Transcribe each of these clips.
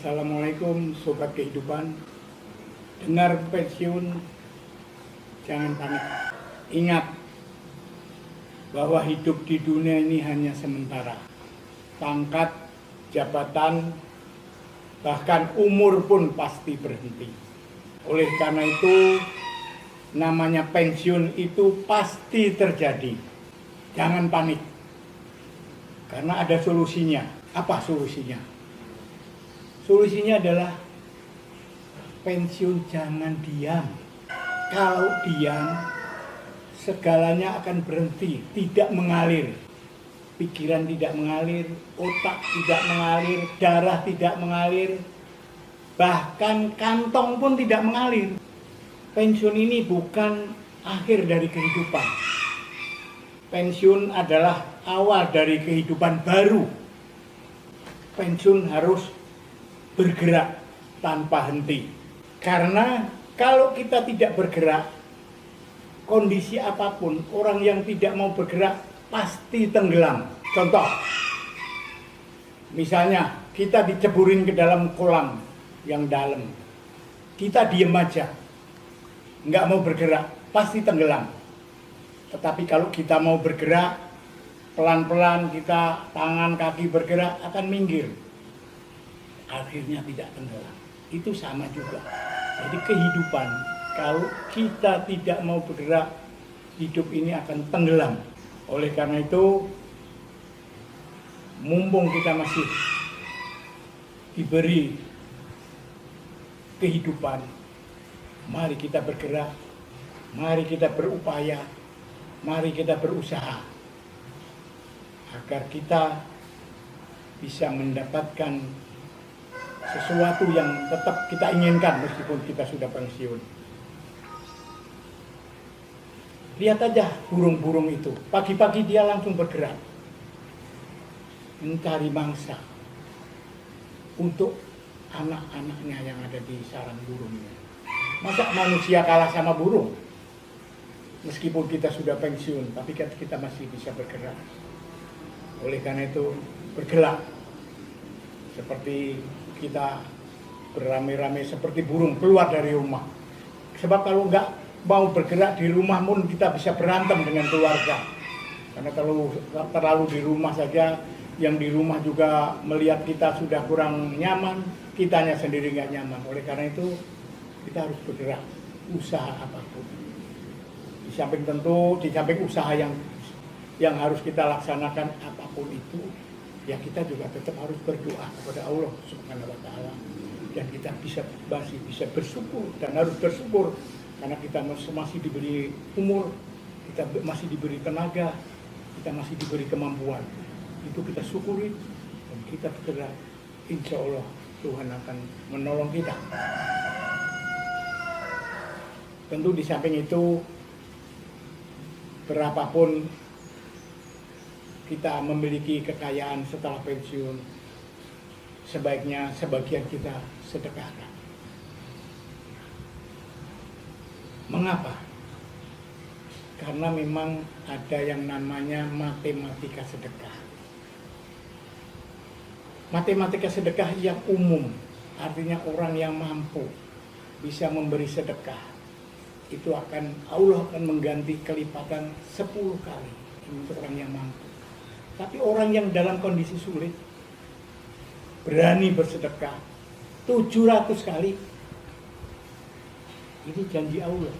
Assalamualaikum Sobat Kehidupan. Dengar pensiun, jangan panik. Ingat bahwa hidup di dunia ini hanya sementara. Pangkat, jabatan, bahkan umur pun pasti berhenti. Oleh karena itu, namanya pensiun itu pasti terjadi. Jangan panik, karena ada solusinya. Apa solusinya? Solusinya adalah pensiun jangan diam. Kalau diam, segalanya akan berhenti, tidak mengalir. Pikiran tidak mengalir, otak tidak mengalir, darah tidak mengalir, bahkan kantong pun tidak mengalir. Pensiun ini bukan akhir dari kehidupan. Pensiun adalah awal dari kehidupan baru. Pensiun harus bergerak tanpa henti. Karena kalau kita tidak bergerak, kondisi apapun, orang yang tidak mau bergerak pasti tenggelam. Contoh, misalnya kita diceburin ke dalam kolam yang dalam. Kita diem aja, nggak mau bergerak, pasti tenggelam. Tetapi kalau kita mau bergerak, pelan-pelan kita tangan kaki bergerak akan minggir. Akhirnya tidak tenggelam. Itu sama juga. Jadi kehidupan, kalau kita tidak mau bergerak, hidup ini akan tenggelam. Oleh karena itu, mumpung kita masih diberi kehidupan, mari kita bergerak, mari kita berupaya, mari kita berusaha agar kita bisa mendapatkan sesuatu yang tetap kita inginkan meskipun kita sudah pensiun. Lihat aja burung-burung itu, pagi-pagi dia langsung bergerak mencari mangsa untuk anak-anaknya yang ada di sarang burungnya. Masa manusia kalah sama burung? Meskipun kita sudah pensiun, tapi kita masih bisa bergerak. Oleh karena itu, bergerak seperti kita beramai-ramai seperti burung keluar dari rumah. Sebab kalau nggak mau bergerak di rumah pun kita bisa berantem dengan keluarga. Karena kalau terlalu di rumah saja, yang di rumah juga melihat kita sudah kurang nyaman, kitanya sendiri nggak nyaman. Oleh karena itu kita harus bergerak, usaha apapun. Di samping tentu, di samping usaha yang harus kita laksanakan apapun itu, ya kita juga tetap harus berdoa kepada Allah Subhanahu wa Ta'ala, dan kita masih bisa bersyukur dan harus bersyukur karena kita masih diberi umur, kita masih diberi tenaga, kita masih diberi kemampuan. Itu kita syukuri dan kita bergerak. Insya Allah Tuhan akan menolong kita. Tentu di samping itu, berapapun kita memiliki kekayaan setelah pensiun, sebaiknya sebagian kita sedekahkan. Mengapa? Karena memang ada yang namanya matematika sedekah. Matematika sedekah yang umum, artinya orang yang mampu bisa memberi sedekah, itu Allah akan mengganti kelipatan 10 kali untuk orang yang mampu. Tapi orang yang dalam kondisi sulit, berani bersedekah 700 kali, ini janji Allah.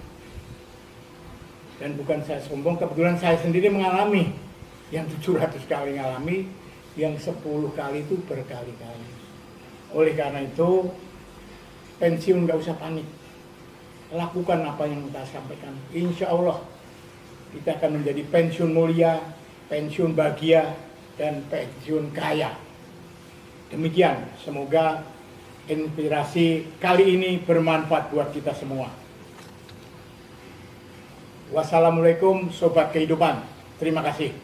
Dan bukan saya sombong, kebetulan saya sendiri mengalami yang 700 kali ngalami, yang 10 kali itu berkali-kali. Oleh karena itu, pensiun nggak usah panik. Lakukan apa yang kita sampaikan. Insya Allah kita akan menjadi pensiun mulia, pensiun bahagia, dan pensiun kaya. Demikian, semoga inspirasi kali ini bermanfaat buat kita semua. Wassalamualaikum Sobat Kehidupan. Terima kasih.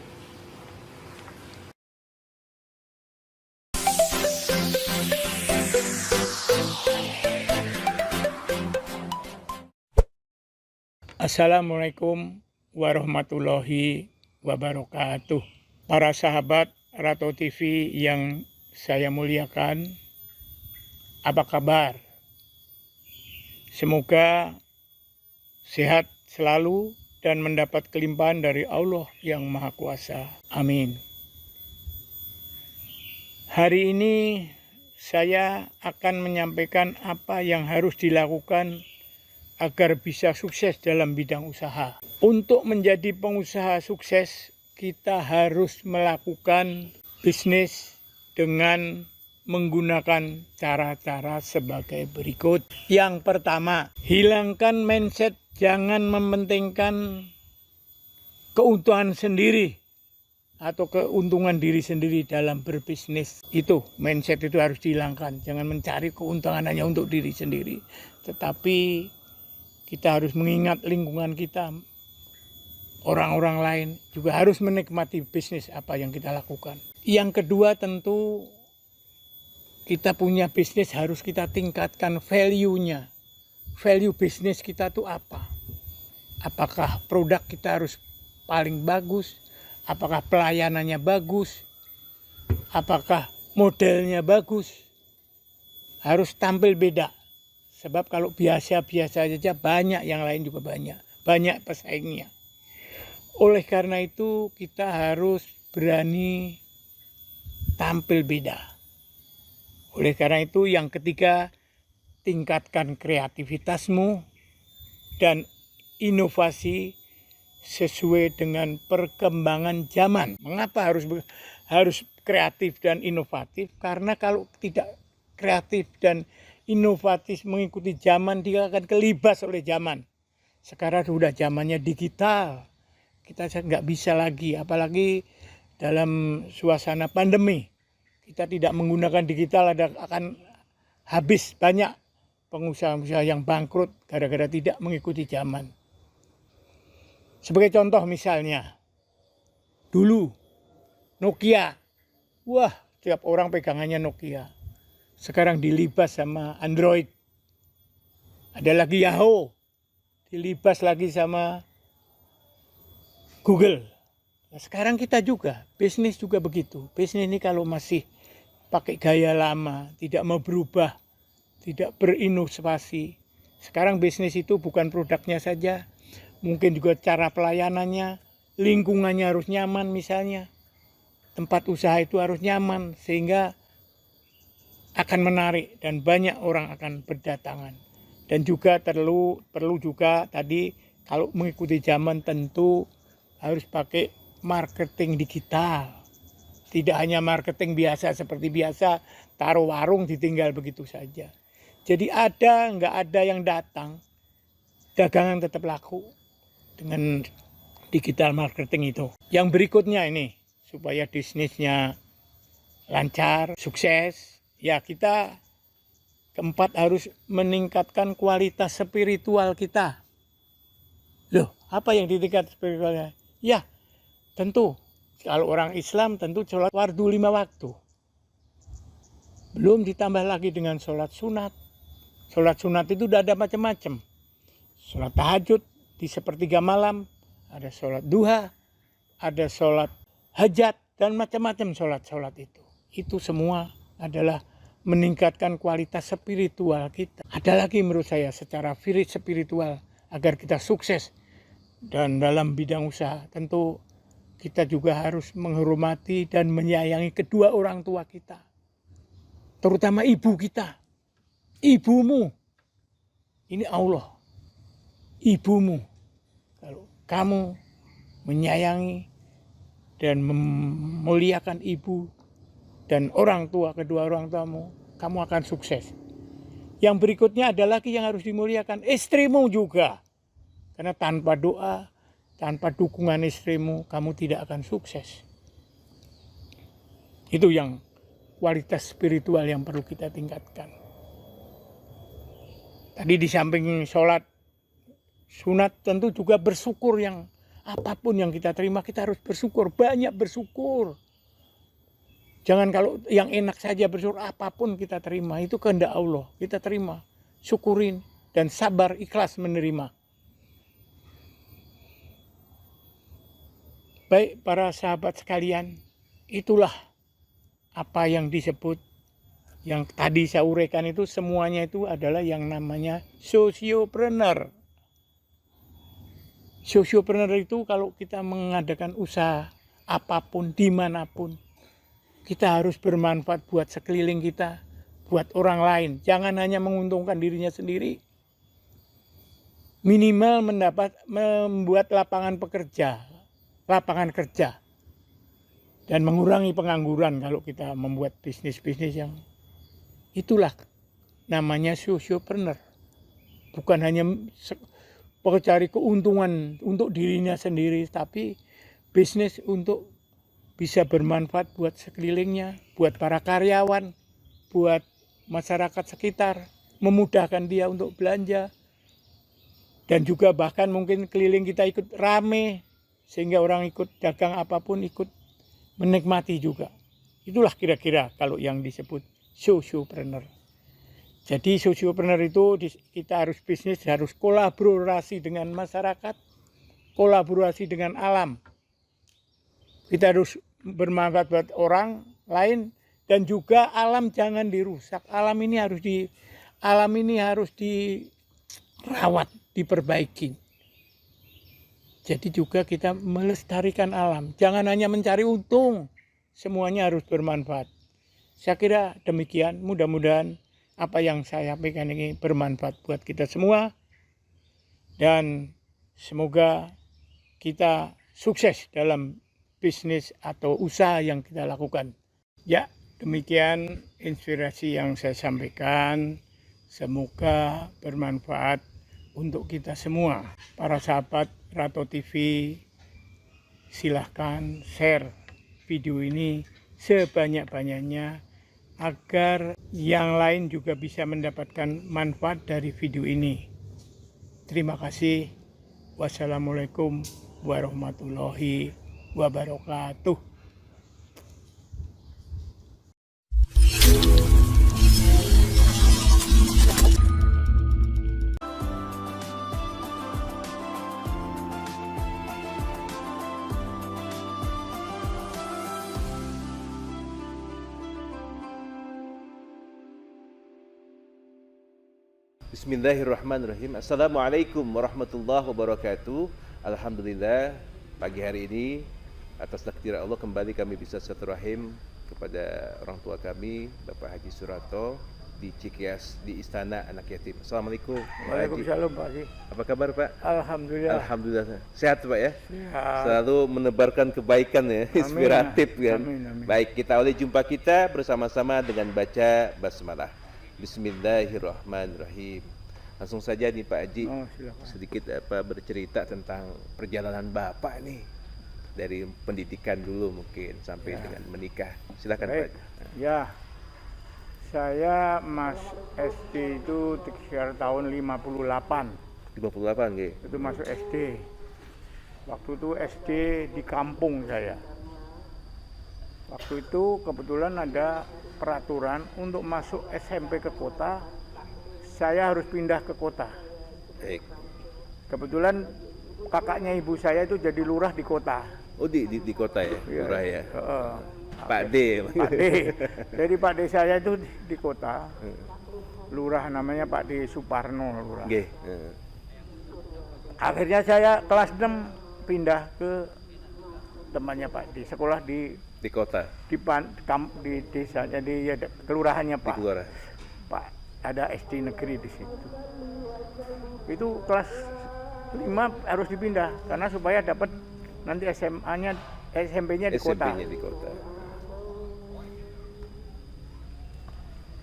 Assalamualaikum warahmatullahi wabarakatuh. Para sahabat Rato TV yang saya muliakan, Apa kabar? Semoga sehat selalu dan mendapat kelimpahan dari Allah yang Maha Kuasa. Amin. Hari ini saya akan menyampaikan apa yang harus dilakukan agar bisa sukses dalam bidang usaha. Untuk menjadi pengusaha sukses, kita harus melakukan bisnis dengan menggunakan cara-cara sebagai berikut. Yang pertama, hilangkan mindset jangan mementingkan keuntungan sendiri atau keuntungan diri sendiri dalam berbisnis. Itu mindset itu harus dihilangkan. Jangan mencari keuntungan hanya untuk diri sendiri, tetapi kita harus mengingat lingkungan kita, orang-orang lain juga harus menikmati bisnis apa yang kita lakukan. Yang kedua, tentu kita punya bisnis harus kita tingkatkan value-nya. Value bisnis kita tuh apa? Apakah produk kita harus paling bagus? Apakah pelayanannya bagus? Apakah modelnya bagus? Harus tampil beda. Sebab kalau biasa-biasa saja banyak yang lain juga banyak pesaingnya. Oleh karena itu kita harus berani tampil beda. Oleh karena itu yang ketiga, tingkatkan kreativitasmu dan inovasi sesuai dengan perkembangan zaman. Mengapa harus kreatif dan inovatif? Karena kalau tidak kreatif dan inovatif mengikuti zaman, dia akan kelibas oleh zaman. Sekarang sudah zamannya digital, kita nggak bisa lagi, apalagi dalam suasana pandemi. Kita tidak menggunakan digital, akan habis banyak pengusaha-pengusaha yang bangkrut gara-gara tidak mengikuti zaman. Sebagai contoh misalnya, dulu Nokia, wah setiap orang pegangannya Nokia. Sekarang dilibas sama Android. Ada lagi Yahoo, dilibas lagi sama Google. Nah, sekarang kita juga, bisnis juga begitu. Bisnis ini kalau masih pakai gaya lama, tidak mau berubah, tidak berinovasi. Sekarang bisnis itu bukan produknya saja, mungkin juga cara pelayanannya, lingkungannya harus nyaman misalnya. Tempat usaha itu harus nyaman sehingga akan menarik dan banyak orang akan berdatangan. Dan juga perlu juga tadi kalau mengikuti zaman tentu harus pakai marketing digital. Tidak hanya marketing biasa seperti biasa, taruh warung ditinggal begitu saja. Jadi nggak ada yang datang, dagangan tetap laku dengan digital marketing itu. Yang berikutnya ini, supaya bisnisnya lancar, sukses, ya kita keempat harus meningkatkan kualitas spiritual kita. Loh, apa yang ditingkat spiritualnya? Ya, tentu. Kalau orang Islam tentu sholat fardu 5 waktu. Belum ditambah lagi dengan sholat sunat. Sholat sunat itu udah ada macam-macam. Sholat tahajud di sepertiga malam. Ada sholat duha. Ada sholat hajat. Dan macam-macam sholat-sholat itu. Itu semua adalah meningkatkan kualitas spiritual kita. Ada lagi menurut saya secara spiritual agar kita sukses. Dan dalam bidang usaha tentu kita juga harus menghormati dan menyayangi kedua orang tua kita. Terutama ibu kita. Ibumu. Ini Allah. Ibumu. Kalau kamu menyayangi dan memuliakan ibu dan orang tua, kedua orang tuamu, kamu akan sukses. Yang berikutnya ada lagi yang harus dimuliakan. Istrimu juga. Karena tanpa doa, tanpa dukungan istrimu, kamu tidak akan sukses. Itu yang kualitas spiritual yang perlu kita tingkatkan. Tadi di samping sholat sunat tentu juga bersyukur, yang apapun yang kita terima kita harus bersyukur, banyak bersyukur. Jangan kalau yang enak saja bersyukur, apapun kita terima, itu kehendak Allah, kita terima, syukurin dan sabar ikhlas menerima. Baik para sahabat sekalian, itulah apa yang disebut Yang tadi saya uraikan itu semuanya itu adalah yang namanya sosiopreneur. Sosiopreneur itu kalau kita mengadakan usaha apapun, dimanapun, kita harus bermanfaat buat sekeliling kita, buat orang lain. Jangan hanya menguntungkan dirinya sendiri. Minimal membuat lapangan kerja. Dan mengurangi pengangguran kalau kita membuat bisnis-bisnis yang itulah namanya sosiopreneur. Bukan hanya mencari keuntungan untuk dirinya sendiri, tapi bisnis untuk bisa bermanfaat buat sekelilingnya, buat para karyawan, buat masyarakat sekitar, memudahkan dia untuk belanja. Dan juga bahkan mungkin keliling kita ikut rame, sehingga orang ikut dagang apapun ikut menikmati juga. Itulah kira-kira kalau yang disebut sosiopreneur. Jadi sosiopreneur itu kita harus bisnis, harus kolaborasi dengan masyarakat, kolaborasi dengan alam. Kita harus bermanfaat buat orang lain dan juga alam jangan dirusak. Alam ini harus dirawat, diperbaiki. Jadi juga kita melestarikan alam. Jangan hanya mencari untung, semuanya harus bermanfaat. Saya kira demikian, mudah-mudahan apa yang saya sampaikan ini bermanfaat buat kita semua. Dan semoga kita sukses dalam bisnis atau usaha yang kita lakukan. Ya, demikian inspirasi yang saya sampaikan. Semoga bermanfaat untuk kita semua. Para sahabat Rato TV, silahkan share video ini sebanyak-banyaknya agar yang lain juga bisa mendapatkan manfaat dari video ini. Terima kasih. Wassalamualaikum warahmatullahi wabarakatuh. Bismillahirrahmanirrahim. Assalamualaikum warahmatullahi wabarakatuh. Alhamdulillah, pagi hari ini atas takdir Allah kembali kami bisa silaturahim kepada orang tua kami, Bapak Haji Surato di Cikias, di Istana Anak Yatim. Assalamualaikum. Waalaikumsalam Pak Haji. Apa kabar Pak? Alhamdulillah. Alhamdulillah. Sehat Pak ya? Sehat. Selalu menebarkan kebaikan ya, Amin. inspiratif kan. Amin. Baik, kita awali jumpa kita bersama-sama dengan baca basmalah. Bismillahirrahmanirrahim. Langsung saja nih Pak Haji, sedikit bercerita tentang perjalanan Bapak nih dari pendidikan dulu mungkin sampai dengan menikah. Silakan Baik. Pak. Ya, saya SD itu sekitar tahun 58. 58 nggih. Itu masuk SD. Waktu itu SD di kampung saya. Waktu itu kebetulan ada peraturan untuk masuk SMP ke kota, saya harus pindah ke kota. Baik. Kebetulan kakaknya ibu saya itu jadi lurah di kota. Oh di kota ya, lurah ya. Pak D. Pak D. Jadi Pak D saya itu di kota. Lurah namanya Pak D Suparno lurah. Nggih. Akhirnya saya kelas 6 pindah ke temannya Pak D, sekolah di kota. Di desa, jadi ya, kelurahannya Pak. Di kelurahan. Pak, ada SD negeri di situ. Itu kelas 5 harus dipindah karena supaya dapat nanti SMP-nya di kota. SMP-nya di kota.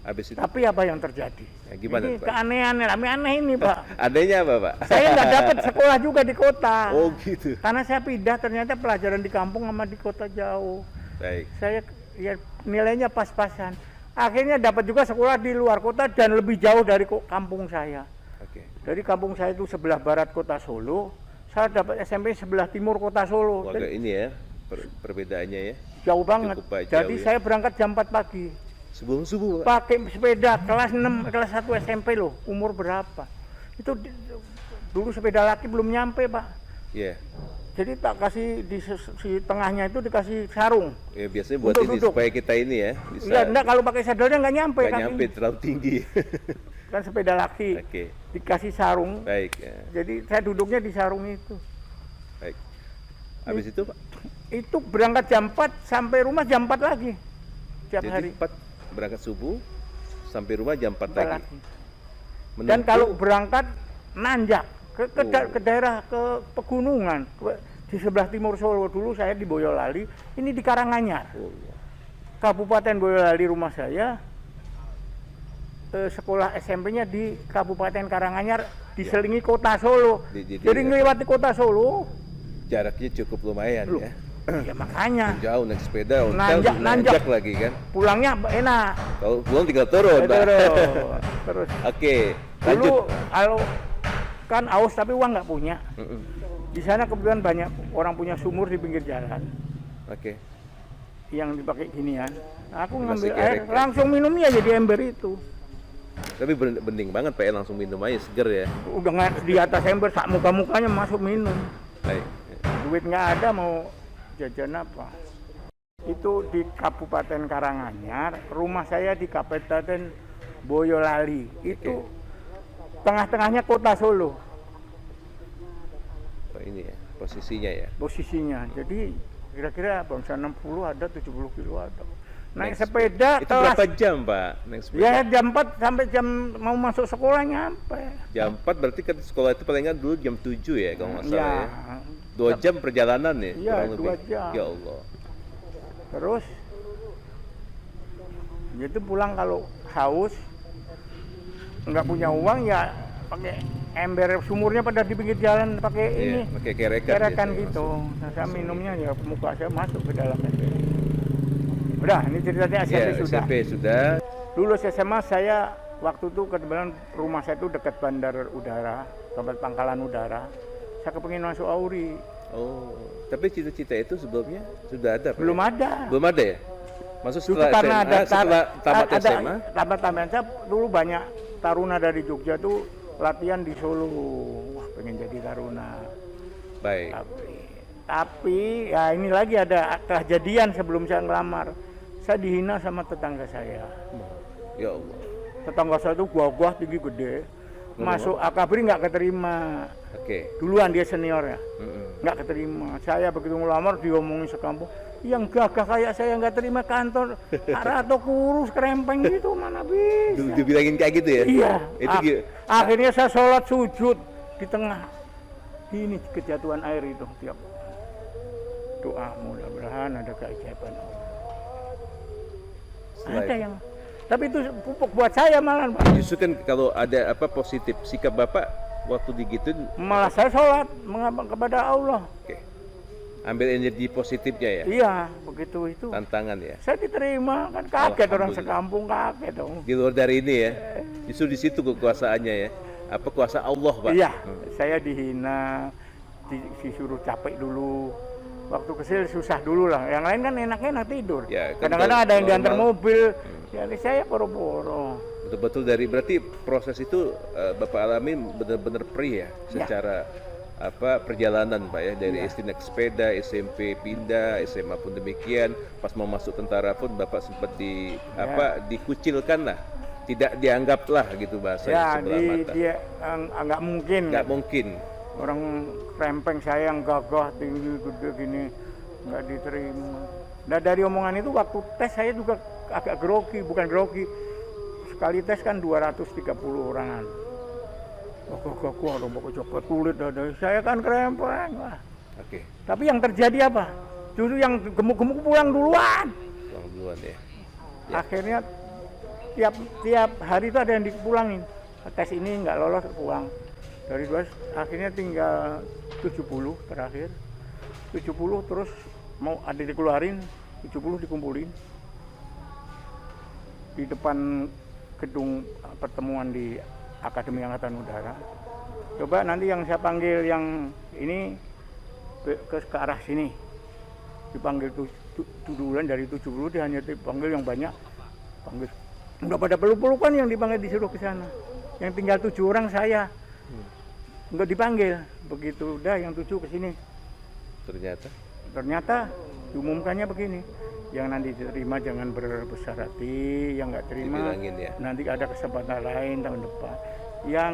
Habis itu. Tapi apa yang terjadi? Ya, gimana, ini Pak? keanehan, aneh ini Pak. Adanya apa Pak? Saya nggak dapat sekolah juga di kota. Oh gitu. Karena saya pindah ternyata pelajaran di kampung sama di kota jauh. Baik. Saya ya nilainya pas-pasan. Akhirnya dapat juga sekolah di luar kota dan lebih jauh dari kampung saya. Oke. Dari kampung saya itu sebelah barat kota Solo, saya dapat SMP sebelah timur kota Solo. Agak ini ya perbedaannya ya. Jauh banget. Jadi jauh, ya? saya berangkat jam 4 pagi. Sebelum subuh Pak? Pakai sepeda kelas 6, kelas 1 SMP loh. Umur berapa? Itu dulu sepeda laki belum nyampe Pak. Iya. Jadi tak kasih di tengahnya itu dikasih sarung. Ya, biasanya buat Untuk ini duduk. supaya kita ini ya bisa Iya, enggak kalau pakai sadelnya nggak nyampe nggak kakinya. nyampe terlalu tinggi. Kan sepeda laki. Oke, Dikasih sarung. baik. Ya. Jadi saya duduknya di sarung itu. Baik. Habis itu Pak, Itu berangkat jam 4 sampai rumah jam 4 lagi. Tiap jadi hari. 4 berangkat subuh sampai rumah jam 4 Empat lagi. lagi. Dan kalau berangkat nanjak ke daerah ke pegunungan di sebelah timur Solo. Dulu saya di Boyolali, ini di Karanganyar. Oh, Kabupaten Boyolali rumah saya. Sekolah SMP-nya di Kabupaten Karanganyar diselingi kota Solo. Jadi Melewati kota Solo, jaraknya cukup lumayan loh, ya. ya makanya Jauh naik sepeda, Nanjak nanjak lagi kan. pulangnya enak. Kalau pulang tinggal turun, Pak. Terus Oke, dulu lanjut. kalau kan aus tapi uang nggak punya. Mm-mm. Di sana kebetulan banyak orang punya sumur di pinggir jalan Oke. yang dipakai ginian. Aku Masih ngambil air, kerek, kan? langsung minumnya jadi ember itu. Tapi bening banget Pak ya, langsung minum aja seger ya. Udah nggak di atas ember, sak muka-mukanya masuk minum. Baik. Duit nggak ada mau jajan apa. Itu di Kabupaten Karanganyar, rumah saya di Kabupaten Boyolali. Itu tengah-tengahnya kota Solo Oh, ini ya posisinya ya. posisinya. Jadi kira-kira bangsa 60 ada, 70 kilo ada. Naik Naik sepeda Itu kelas. berapa jam Pak naik sepeda? Ya jam 4 sampai jam mau masuk sekolah nyampe. Jam 4 berarti kan sekolah itu paling nggak dulu jam 7 ya kalau nggak salah ya. Ya. 2 jam perjalanan ya Iya, kurang lebih. 2 jam. Ya Allah. Terus itu pulang kalau haus nggak punya uang ya pakai ember, sumurnya pada di pinggir jalan pakai Iya, ini pakai kerekan kerekan biasanya gitu. masuk. Nah, saya minumnya ya muka saya masuk ke dalam ember. Udah, ini ceritanya SMP Ya, sudah. SMP sudah. Lulus SMA saya waktu itu kebetulan rumah saya itu dekat bandar udara, tempat pangkalan udara. Saya kepengin masuk Auri. Oh, tapi cita-cita itu sebelumnya sudah ada Pak? Belum ya? ada. Belum ada ya? Maksud Dulu setelah karena SMA, ada setelah tamat ada SMA? tamat saya dulu banyak taruna dari Jogja tuh latihan di Solo. Wah, pengen jadi taruna. Baik. Tapi ya ini lagi ada kejadian sebelum saya ngelamar. Saya dihina sama tetangga saya. Ya Allah. Tetangga saya tuh gua tinggi gede. Masuk akabri nggak keterima. Oke. Duluan dia senior ya. Mm-mm. Nggak keterima. Saya begitu ngelamar diomongin sekampung. Yang gagah kayak saya nggak terima kantor. Atau kurus krempeng gitu mana bisa. Dibilangin kayak gitu ya? Iya. Itu Akhirnya saya sholat sujud di tengah. Ini kejatuhan air itu tiap doa, mudah-mudahan ada keajaiban. Ada yang, tapi itu pupuk buat saya malah, Pak. Justru kan kalau ada apa positif sikap Bapak waktu digituin, Malah saya sholat mengabdi kepada Allah. oke. Ambil energi positifnya ya, Iya, begitu itu. tantangan ya. Saya diterima, kan kaget orang Alhamdulillah. sekampung kaget dong. Di luar dari ini ya, justru di situ kekuasaannya ya. Apa kuasa Allah Pak? Iya, saya dihina, disuruh capek dulu. Waktu kecil susah dulu lah. Yang lain kan enak-enak tidur. Ya, kan Kadang-kadang kalau ada yang diantar normal. mobil. Jadi saya boro-boro. Betul-betul dari berarti proses itu Bapak alami benar-benar perih ya, secara apa perjalanan Pak ya, dari SD naik sepeda, SMP pindah, SMA pun demikian. Pas mau masuk tentara pun Bapak sempat dikucilkan lah, tidak dianggap lah gitu bahasanya Ya, sebelah mata. dia nggak mungkin. Nggak mungkin. Orang krempeng saya yang gagah tinggi gede gini nggak diterima. Nah dari omongan itu waktu tes saya juga agak grogi, bukan grogi. Sekali tes kan 230 orangan. Gagah orang pokok coklat kulit ada. Saya kan krempeng. Wah. Oke, Tapi yang terjadi apa? Justru yang gemuk-gemuk pulang duluan. pulang duluan ya. Akhirnya tiap hari itu ada yang dipulangin. Tes ini nggak lolos pulang. Dari 2 akhirnya tinggal 70 terakhir. 70 terus mau ada dikeluarin, 70 dikumpulin di depan gedung pertemuan di Akademi Angkatan Udara. Coba nanti yang saya panggil yang ini ke arah sini. Dipanggil duluan dari 70 dia hanya dipanggil yang banyak. Panggil udah pada peluk-pelukan yang dipanggil disuruh ke sana. Yang tinggal 7 orang saya. Enggak dipanggil. Begitu udah yang 7 ke sini. Ternyata diumumkannya begini, yang nanti diterima jangan berbesar hati, yang nggak terima Dibilangin ya. nanti ada kesempatan lain tahun depan. Yang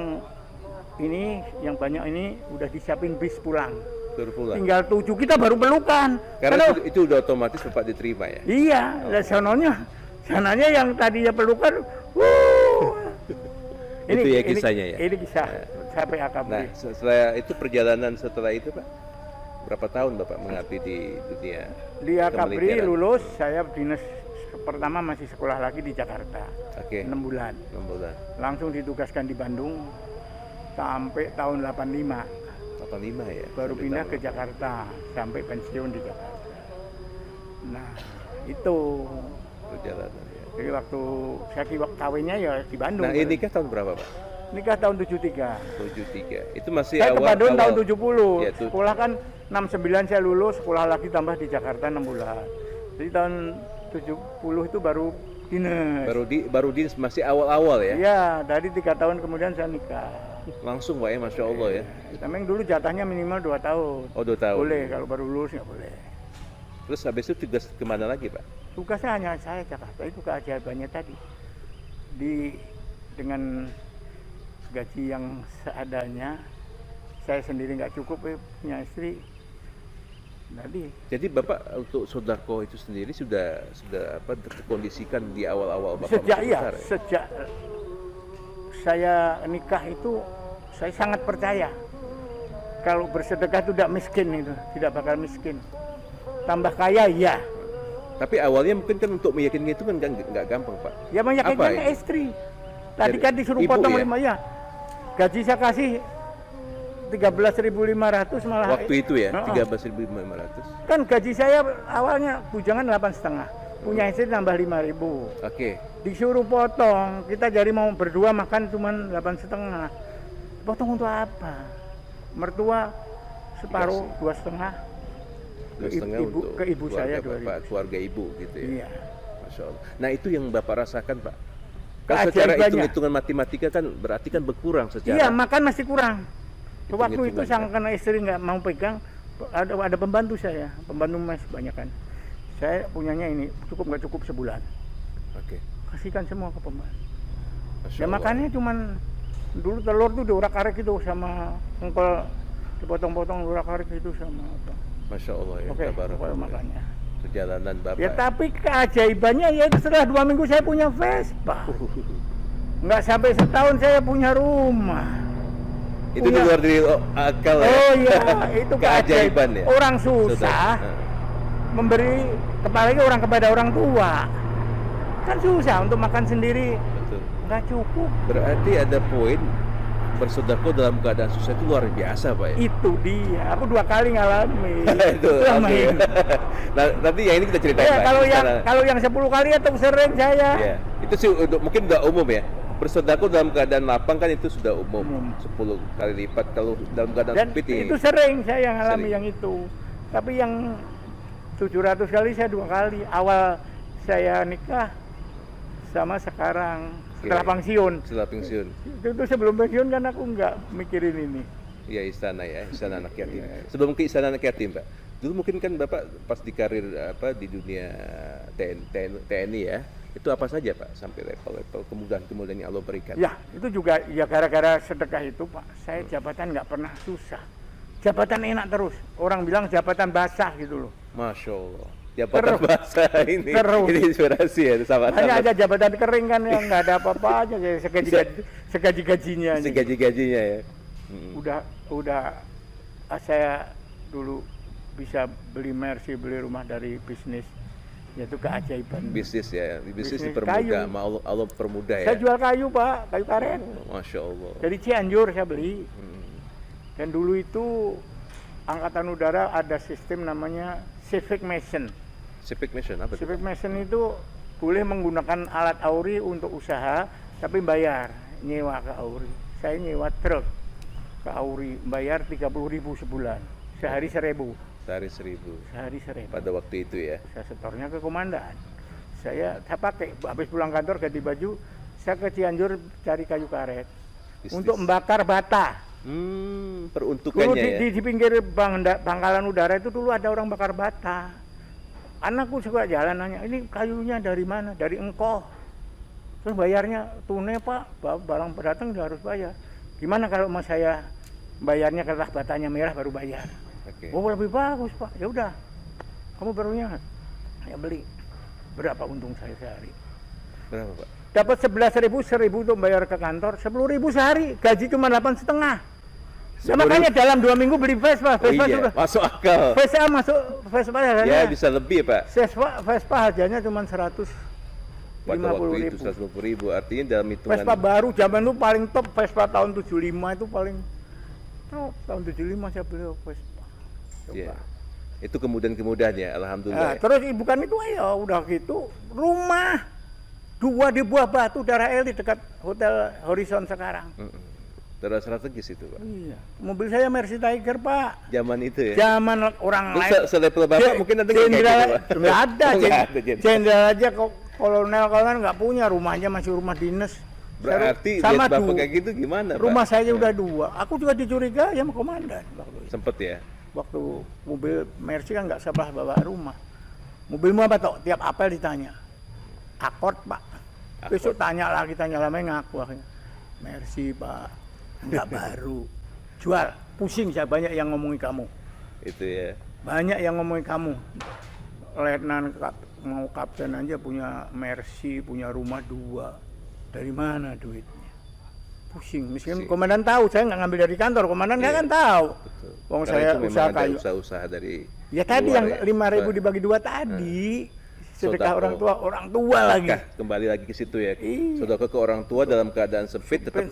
ini, yang banyak ini udah disiapin bis pulang. Baru pulang. Tinggal 7 kita baru pelukan. Karena itu udah otomatis Bapak diterima ya. Iya, lah sananya yang tadinya pelukan. Itu ya kisahnya ya. Ini kisah sampai akabri. Nah, setelah itu perjalanan setelah itu Pak, berapa tahun Bapak mengabdi di dunia? Di akabri kemiliteran? lulus, saya dinas pertama masih sekolah lagi di Jakarta. Oke. 6 bulan. 6 bulan. Langsung ditugaskan di Bandung sampai tahun 85. 85 ya. Baru sampai pindah tahun ke Jakarta sampai pensiun di Jakarta. Nah, itu. perjalanan ya. Jadi waktu saya kawinnya ya di Bandung. Nah, ini nikah tahun berapa Pak? Nikah tahun 73. 73. Itu masih Saya ke awal Bandung tahun 70. Ya, Sekolah kan 69 saya lulus, sekolah lagi tambah di Jakarta 6 bulan. Jadi tahun 70 itu baru dinas. baru di masih awal-awal ya. Iya, dari 3 tahun kemudian saya nikah. Langsung Pak ya, Masya Allah ya. Memang dulu jatahnya minimal 2 tahun. Oh, 2 tahun. Boleh, kalau baru lulus nggak boleh. Terus habis itu tugas kemana lagi Pak? Tugasnya hanya saya Jakarta, itu keajaibannya tadi. Dengan gaji yang seadanya, saya sendiri nggak cukup, punya istri. Jadi Bapak untuk Sodarko itu sendiri sudah terkondisikan di awal-awal Bapak besar, ya? Sejak saya nikah itu saya sangat percaya kalau bersedekah itu tidak miskin, itu tidak bakal miskin. Tambah kaya ya. Tapi awalnya mungkin kan untuk meyakinkan itu kan nggak gampang Pak. Ya meyakinkan istri. Tadi kan disuruh potong ya? 5 ya. Gaji saya kasih 13.500 malah. Waktu itu ya, 13.500. Kan gaji saya awalnya bujangan 8,5. Punya istri nambah 5.000. Oke. Disuruh potong, kita jadi mau berdua makan cuman 8,5. Potong untuk apa? Mertua separuh 2,5. Ke ibu saya keluarga ibu gitu ya. Iya. Masya Allah. Nah itu yang Bapak rasakan Pak. Kan secara hitung-hitungan matematika kan berarti kan berkurang secara. Iya, makan masih kurang. Waktu itu sang karena istri nggak mau pegang, ada pembantu saya, pembantu mas banyak kan. Saya punyanya ini nggak cukup sebulan. Oke. Kasihkan semua ke pembantu. Masya Ya Allah. makannya cuman dulu telur tuh diorak-arik itu sama engkol, dipotong-potong diorak-arik itu sama apa. Masya Allah ya. Oke, pokoknya makannya. Perjalanan Bapak. Ya tapi keajaibannya ya setelah 2 minggu saya punya Vespa. Nggak sampai setahun saya punya rumah. Itu di luar dari akal ya. Oh iya, itu keajaiban ya. Orang susah memberi apalagi orang kepada orang tua. Kan susah untuk makan sendiri. Betul. Nggak cukup. Berarti ada poin bersedekah dalam keadaan susah itu luar biasa Pak ya. Itu dia. Aku 2 kali ngalamin. Itu. Okay. Nah, nanti yang ini kita ceritain Ya, Pak. kalau yang 10 kali atau sering saya. Ya, itu sih mungkin udah umum ya. Bersedekah dalam keadaan lapang kan itu sudah umum. 10 kali lipat kalau dalam keadaan Dan sempit itu sering saya ngalami Sering. yang itu. Tapi yang 700 kali saya 2 kali. Awal saya nikah sama sekarang setelah pensiun. Setelah pensiun. Itu sebelum pensiun kan aku nggak mikirin ini. Iya, istana anak yatim. Sebelum ke istana anak yatim, Pak. Dulu mungkin kan Bapak pas di karir di dunia TNI ya. Itu apa saja Pak sampai level kemudahan yang Allah berikan? Ya, itu juga ya gara-gara sedekah itu Pak. Saya jabatan nggak pernah susah. Jabatan enak terus. Orang bilang jabatan basah gitu loh. Masya Allah. Jabatan basah ini. Ini inspirasi ya sama. Hanya ada jabatan kering kan yang nggak ada apa-apa aja kayak segaji-gajinya. Segaji-gajinya ya. Udah saya dulu bisa beli Mercy, beli rumah dari bisnis. Yaitu keajaiban. Bisnis ya, bisnis dipermudah, Allah permudah ya. Saya jual kayu Pak, kayu karet. Masya Allah. Dari Cianjur saya beli. Dan dulu itu Angkatan Udara ada sistem namanya Civic Mission. Civic Mission apa itu? Civic Mission itu boleh menggunakan alat AURI untuk usaha, tapi bayar, nyewa ke AURI. Saya nyewa truk ke AURI, bayar 30.000 sebulan, sehari 1.000. Sehari 1.000. Sehari 1.000. Pada waktu itu ya. Saya setornya ke komandan. Saya pakai, habis pulang kantor ganti baju, saya ke Cianjur cari kayu karet. Untuk membakar bata. Dulu Peruntukannya ya. di pinggir pangkalan udara itu dulu ada orang bakar bata. Anakku suka jalan nanya, ini kayunya dari mana? Dari Engkoh. Terus bayarnya tunai Pak, barang datang udah harus bayar. Gimana kalau mau saya bayarnya kertas batanya merah baru bayar? Oke. Oh lebih bagus Pak, ya udah. Kamu barunya saya beli. Berapa untung saya sehari? Berapa Pak? Dapat 11.000 untuk bayar ke kantor, 10.000 sehari, gaji cuma 8,5. Nah, makanya dalam 2 minggu beli Vespa, Oh iya, juga. masuk akal. Vespa Ya harganya. bisa lebih Pak. Vespa harganya cuma 150.000. Pada waktu itu 150.000, artinya dalam hitungan. Vespa baru zaman itu paling top, Vespa tahun 75 itu paling top. Tahun 75 saya beli Vespa. Coba. Ya. Itu kemudahan ya, alhamdulillah. Nah, terus bukan itu ya, udah gitu rumah 2 di Buah Batu daerah El di dekat Hotel Horizon sekarang. Daerah strategis itu Pak. Iya, mobil saya Mercy Tiger Pak. Zaman itu ya. Zaman orang Terus lain. selevel Bapak mungkin ada nggak kayak gitu, Pak? Nggak ada. Oh, nggak ada, Jen. Jenderal aja kok kolonel nggak punya, rumahnya masih rumah dinas. Berarti sama lihat Bapak kayak gitu gimana Pak? Rumah saya udah 2. Aku juga dicurigai sama komandan waktu itu. Sempet ya. Waktu mobil Mercy kan nggak sabar bawa rumah. Mobilmu apa toh? Tiap apel ditanya. Accord Pak. Besok tanya lagi ngaku akhirnya. Mercy Pak. Nggak baru. Jual. Pusing saya, banyak yang ngomongin kamu. Itu ya. Banyak yang ngomongin kamu. Letnan mau kapten aja punya Mercy, punya rumah 2. Dari mana duitnya? Pusing. Meskipun komandan tahu, saya nggak ngambil dari kantor. Komandan nggak kan tahu. Betul. Wong Karena saya itu memang usaha ada kayu. usaha-usaha dari Ya tadi luar yang ya. 5.000 dibagi 2 tadi. Sedekah Sodako. orang tua lagi. Sedekah, kembali lagi ke situ ya. Iya. Sedekah ke orang tua dalam keadaan sempit tetap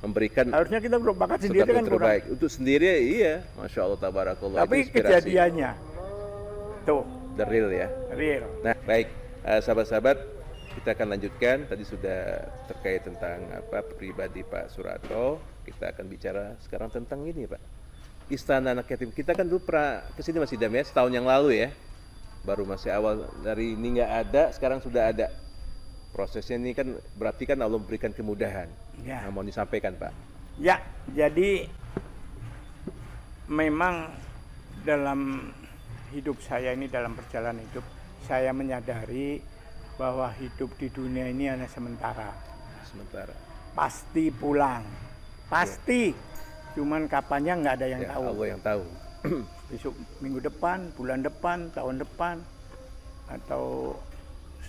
memberikan Harusnya kita bakat sendiri sesuatu kan yang kurang. terbaik. Untuk sendiri iya, Masya Allah tabarakallah. Tapi itu inspirasi. kejadiannya tuh The real ya. real. Nah baik, sahabat-sahabat, kita akan lanjutkan. Tadi sudah terkait tentang pribadi Pak Suratto. Kita akan bicara sekarang tentang ini Pak, Istana Anak Yatim. Kita kan dulu pernah kesini Mas Idam ya, setahun yang lalu ya. Baru masih awal, dari ini nggak ada, sekarang sudah ada. Prosesnya ini kan berarti kan Allah memberikan kemudahan. Ya. Nah, mau disampaikan Pak. Ya, jadi memang dalam hidup saya ini, dalam perjalanan hidup, saya menyadari bahwa hidup di dunia ini hanya sementara. Sementara. Pasti pulang. Pasti. Cuman kapannya nggak ada yang Ya, tahu. Allah yang tahu. Besok, minggu depan, bulan depan, tahun depan, atau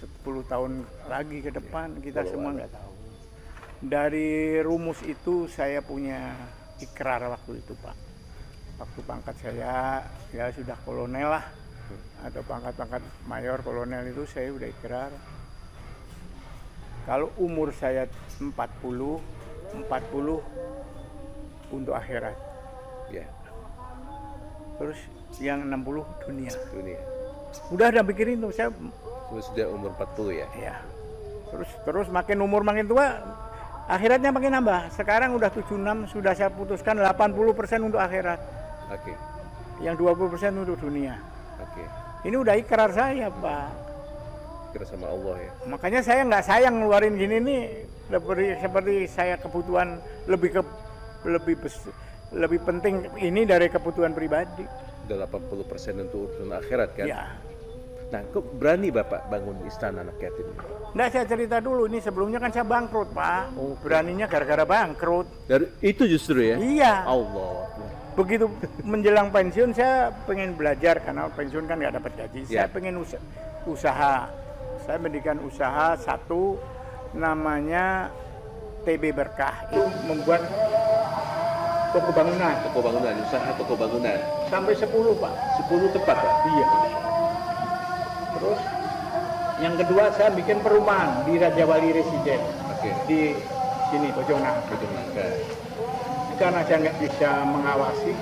10 tahun lagi ke depan, kita semua nggak tahu. Dari rumus itu saya punya ikrar waktu itu Pak. Waktu pangkat saya ya sudah kolonel lah, atau pangkat-pangkat mayor kolonel itu saya udah ikrar. Kalau umur saya 40 untuk akhirat. Ya, Terus yang 60 dunia. dunia. Udah ada pikirin tuh saya. Sudah umur 40 ya. Ya. Terus makin umur makin tua, akhiratnya makin nambah. Sekarang udah 76, sudah saya putuskan 80% untuk akhirat. Oke. Yang 20% untuk dunia. Oke. Ini udah ikrar saya, Pak. Kira sama Allah ya. Makanya saya nggak sayang ngeluarin gini nih, seperti saya kebutuhan lebih penting ini dari kebutuhan pribadi. Udah 80% untuk urusan akhirat kan. Ya. Nah, kok berani Bapak bangun Istana Anak Yatim? Nggak, saya cerita dulu, ini sebelumnya kan saya bangkrut Pak. Beraninya gara-gara bangkrut. Dari itu justru ya? Iya. Allah. Begitu menjelang pensiun saya pengen belajar, karena pensiun kan nggak dapat gaji. Ya. Saya pengen usaha. Saya mendirikan usaha satu, namanya TB Berkah. Itu membuat toko bangunan. Toko bangunan, usaha toko bangunan. Sampai 10 Pak. 10 tempat Pak? Iya. Terus yang kedua saya bikin perumahan di Raja Wali Residen. Oke. Di sini Bojong Nangka. Bojong Nangka. Karena saya nggak bisa mengawasi,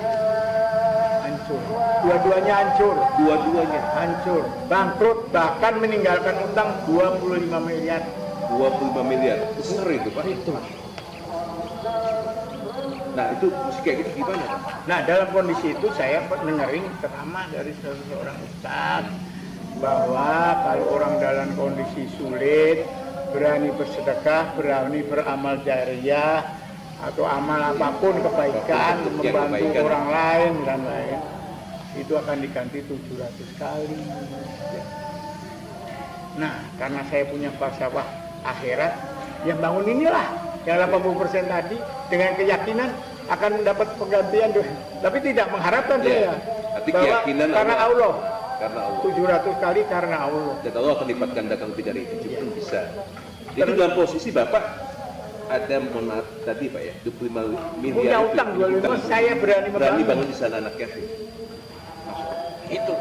hancur. Dua-duanya hancur. Dua-duanya Hancur. Bangkrut, bahkan meninggalkan utang 25 miliar. 25 miliar. Besar itu Pak. Itu. Nah, itu mesti kayak gitu gimana Pak? Nah, dalam kondisi itu saya dengerin ceramah dari seorang ustadz bahwa kalau orang dalam kondisi sulit, berani bersedekah, berani beramal jariyah, atau amal apapun, kebaikan, Apapun bentuk yang membantu kebaikan. orang lain dan lain, itu akan diganti 700 kali. Ya. Nah, karena saya punya falsafah akhirat, yang bangun inilah yang 80% tadi dengan keyakinan akan mendapat penggantian, tapi tidak mengharapkan Ya, saya tapi bahwa keyakinan karena Allah. Karena Allah. 700 kali karena Allah. Dan Allah akan lipat gandakan lebih dari itu pun bisa. Itu dalam posisi Bapak ada, mohon maaf tadi Pak ya, 25 miliar Punya itu, utang punya 25, saya berani membangun. bangun di sana anak yatim. Itu.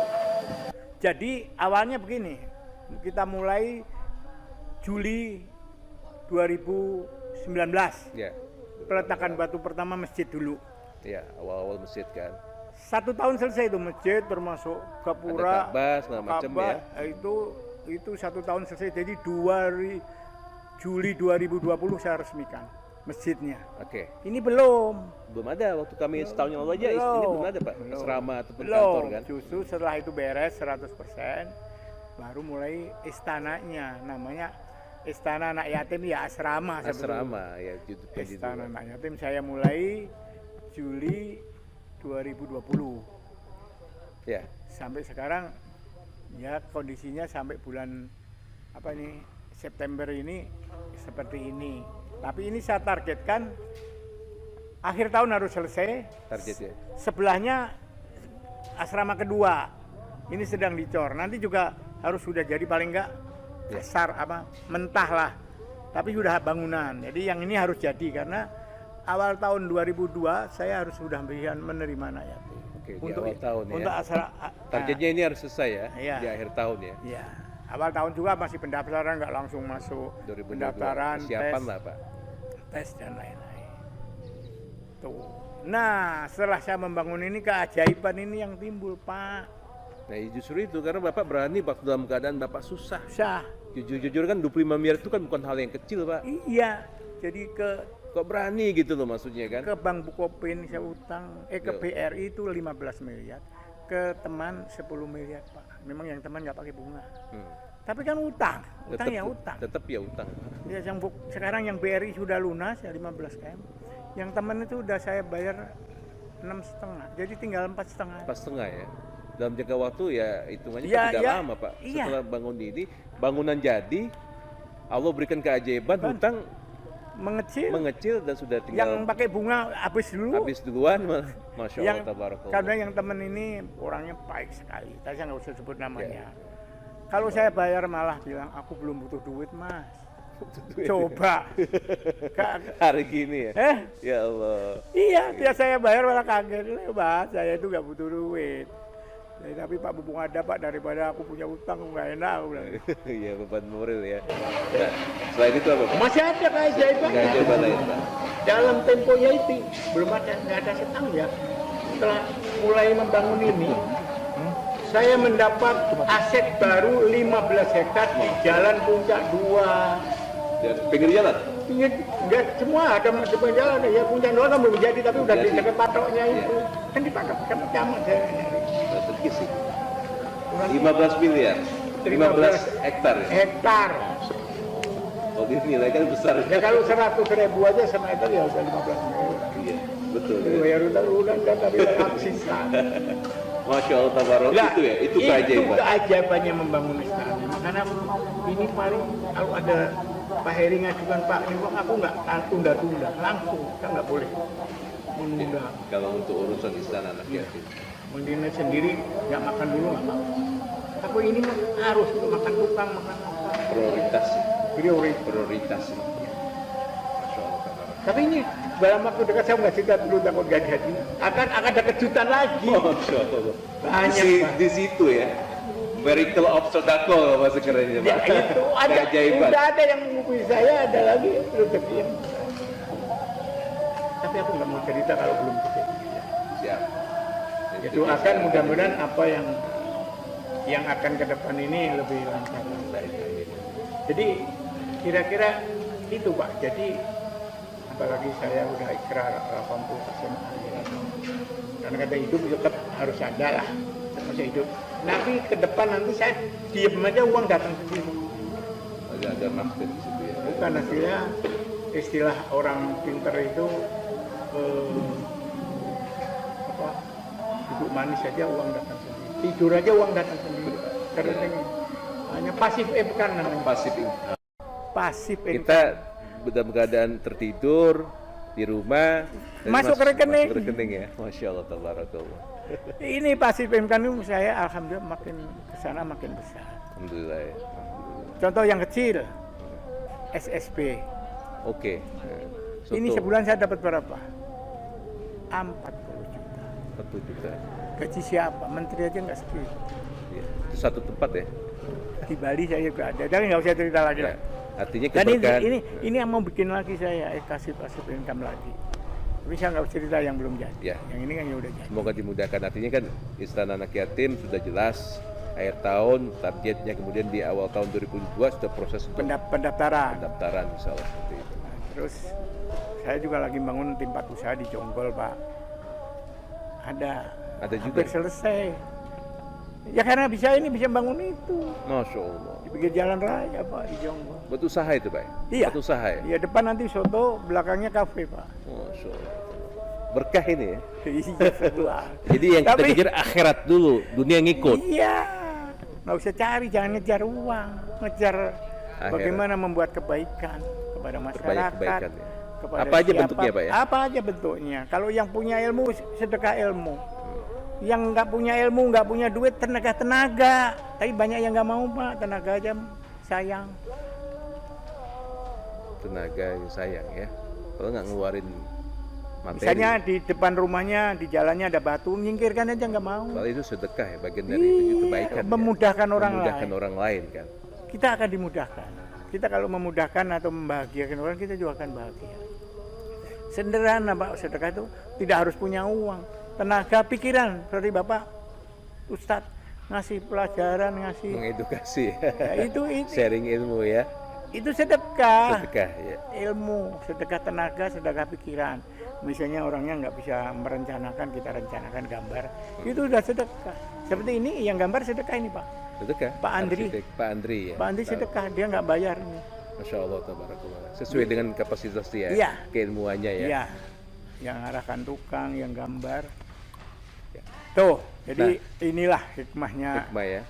Jadi awalnya begini, kita mulai Juli 2019, Ya. peletakan batu pertama masjid dulu. Ya, awal-awal masjid kan. 1 tahun selesai itu masjid, termasuk gapura, Ada Ka'bah, segala macam Ka'bah, ya. itu 1 tahun selesai. Jadi Juli 2020 saya resmikan masjidnya. Oke. Ini belum. Belum ada waktu kami setahun yang lalu aja ini belum ada Pak. Belum. Asrama ataupun Belum. kantor kan. Justru setelah itu beres 100%, baru mulai istananya, namanya Istana Anak Yatim, ya asrama. Asrama ya, YouTube-nya di Istana dulu. Anak Yatim saya mulai Juli 2020 Ya. sampai sekarang, ya kondisinya sampai bulan apa ini September ini seperti ini. Tapi ini saya targetkan akhir tahun harus selesai. Targetnya. Sebelahnya asrama kedua ini sedang dicor. Nanti juga harus sudah jadi paling enggak dasar apa mentah lah. Tapi sudah bangunan. Jadi yang ini harus jadi karena awal tahun 2002 saya harus sudah menerima anak yatim. Oke, di awal tahun ya. Untuk Targetnya ini harus selesai ya, Iya. di akhir tahun ya. ya, awal tahun juga masih pendaftaran, nggak langsung masuk. 2022. Pendaftaran, Persiapan tes, lah Pak. tes dan lain-lain. Tuh. Nah, setelah saya membangun ini, keajaiban ini yang timbul, Pak. Nah justru itu karena Bapak berani waktu dalam keadaan Bapak susah. Sah. Jujur-jujur kan 25 miliar itu kan bukan hal yang kecil Pak. Iya. Jadi Kok berani gitu loh maksudnya kan? ke Bank Bukopin saya utang, ke Yo. BRI itu 15 miliar, ke teman 10 miliar, Pak. Memang yang teman nggak pakai bunga. Tapi kan utang ya utang. Tetap ya utang. Ya, sekarang yang BRI sudah lunas ya 15 M. Yang teman itu udah saya bayar 6,5. Jadi tinggal 4,5. Pas setengah ya. Dalam jangka waktu ya hitungannya Ya, kan tidak ya. lama Pak. Iya. Setelah bangun ini, bangunan jadi, Allah berikan keajaiban, hutang mengecil dan sudah Yang tinggal pakai bunga habis dulu. habis duluan. Masya Yang Allah, tabarakallah. karena yang teman ini orangnya baik sekali. Saya nggak usah sebut namanya. Ya. Kalau saya bayar malah bilang aku belum butuh duit, Mas. Coba. Hari gini ya. Ya Allah. Iya, dia saya bayar malah kaget. Mas, saya itu nggak butuh duit. Tapi Pak mumpung ada Pak, daripada aku punya utang nggak enak. Aku bilang. Iya, beban moral ya. Nah, selain itu apa Pak? Masih ada keajaibannya. Keajaiban lain Pak. Dalam temponya itu belum ada, nggak ada setahun ya. Setelah mulai membangun ini, saya mendapat aset baru 15 hektar di Jalan Puncak 2. Ya, pinggir jalan. Enggak semua ada depan jalan ya, Puncak 2 kan belum jadi tapi udah di Jadi. dekat patoknya itu. Kan dipakai sama camat saya. Sedikit sih. 15 miliar. 15 hektar ya. Hektar. Oh, nilai kan besar. Ya kalau 100.000 aja sama hektar ya udah 15 miliar. Iya, betul. Itu Ya. bayar utang dan tapi hak sisa. Masya Allah, tabarok. Itu ya, itu keajaiban. Itu keajaibannya membangun istana. Makanya ini paling kalau ada Pak Heri ngajukan Pak Niko, aku nggak tunda-tunda, langsung kan nggak boleh menunda. Kalau untuk urusan istana anak yatim. Mendina sendiri nggak makan dulu nggak mau. Tapi ini mah harus untuk makan tukang, makan Prioritas. prioritas. Masya Allah, tabarok. Tapi ini dalam waktu dekat saya nggak cerita dulu takut gak jadi. Akan ada kejutan lagi. Masya Allah. Banyak, Pak. Di situ ya. Miracle of Sodako bahasa kerennya Ya, Pak. itu ada, Keajaiban. udah ada yang mengukui saya, ada lagi rezeki yang. Tapi aku nggak mau cerita kalau belum kejadian. Siap. Ya, doakan mudah-mudahan apa yang akan ke depan ini lebih lancar. Jadi kira-kira itu Pak. Jadi apalagi saya udah ikrar 80% akhirat. Karena kata hidup tetap harus ada lah, masih hidup. Nanti ke depan nanti saya diem aja uang datang sendiri. Ada maksud di situ ya. Bukan hasilnya istilah orang pinter itu apa, duduk manis saja uang datang sendiri, tidur aja uang datang sendiri. Karena ini hanya pasif income namanya. Pasif income. Kita dalam keadaan tertidur di rumah Masuk ke rekening. masuk ke rekening ya. Masya Allah, tabarakallah. Ini pasif income itu saya alhamdulillah makin kesana makin besar. Alhamdulillah ya. Contoh yang kecil, SSB. Oke. Soto, Ini sebulan saya dapat berapa? 40 juta. 1 juta. Gaji siapa? Menteri aja nggak segitu. Ya. Itu satu tempat ya. Di Bali saya juga ada. Tapi nggak usah cerita lagi Ya. lah. Artinya Dan keberkahan. ini yang mau bikin lagi saya kasih pasif income lagi. Tapi saya nggak cerita yang belum jadi. Ya. Yang ini kan ya udah jadi. Semoga dimudahkan. Artinya kan Istana Anak Yatim sudah jelas akhir tahun, targetnya kemudian di awal tahun 2002 sudah proses untuk Pendaftaran. misalnya seperti itu. Nah, terus saya juga lagi bangun tempat usaha di Jonggol, Pak. Ada juga. hampir selesai. Ya karena bisa bangun itu Masya Allah. di pinggir jalan raya, Pak, di Jonggol. Buat usaha itu Pak? Iya. Buat usaha ya? Iya, depan nanti soto, belakangnya kafe, Pak. Masya Allah. Berkah ini ya? Iya, setelah. Jadi yang kita Tapi- pikir akhirat dulu, dunia ngikut. Iya, nggak usah cari, jangan ngejar uang, ngejar Akhirat. bagaimana membuat kebaikan kepada masyarakat. kebaikan ya. Kepada Apa aja bentuknya, Pak, ya? Apa aja bentuknya. Kalau yang punya ilmu, sedekah ilmu. Yang nggak punya ilmu, nggak punya duit, tenaga. Tapi banyak yang nggak mau, Pak, tenaga aja sayang. Tenaga yang sayang ya. Kalau nggak ngeluarin materi. Misalnya di depan rumahnya, di jalannya ada batu, nyingkirkan aja nggak mau. Kalau itu sedekah ya, bagian dari itu kebaikan. Iya, memudahkan orang memudahkan lain. orang lain kan. Kita akan dimudahkan. Kita kalau memudahkan atau membahagiakan orang, kita juga akan bahagia. Sederhana, Pak, sedekah itu tidak harus punya uang, tenaga, pikiran. Seperti Bapak Ustadz ngasih pelajaran, ngasih Mengedukasi. itu Sharing ilmu ya. itu sedekah. Sedekah ya. Ilmu, sedekah tenaga, sedekah pikiran. Misalnya orangnya nggak bisa merencanakan, kita rencanakan gambar, itu udah sedekah. Seperti ini yang gambar sedekah ini, Pak. Sedekah. Pak Andri. Arsitek Pak Andri ya. Pak Andi sedekah, dia nggak bayar ini. Masya Allah, tabarakallah. Sesuai dengan kapasitas dia, Iya. keilmuannya ya. Iya, yang arahkan tukang, yang gambar. Ya. Tuh, jadi inilah hikmahnya Hikmah ya.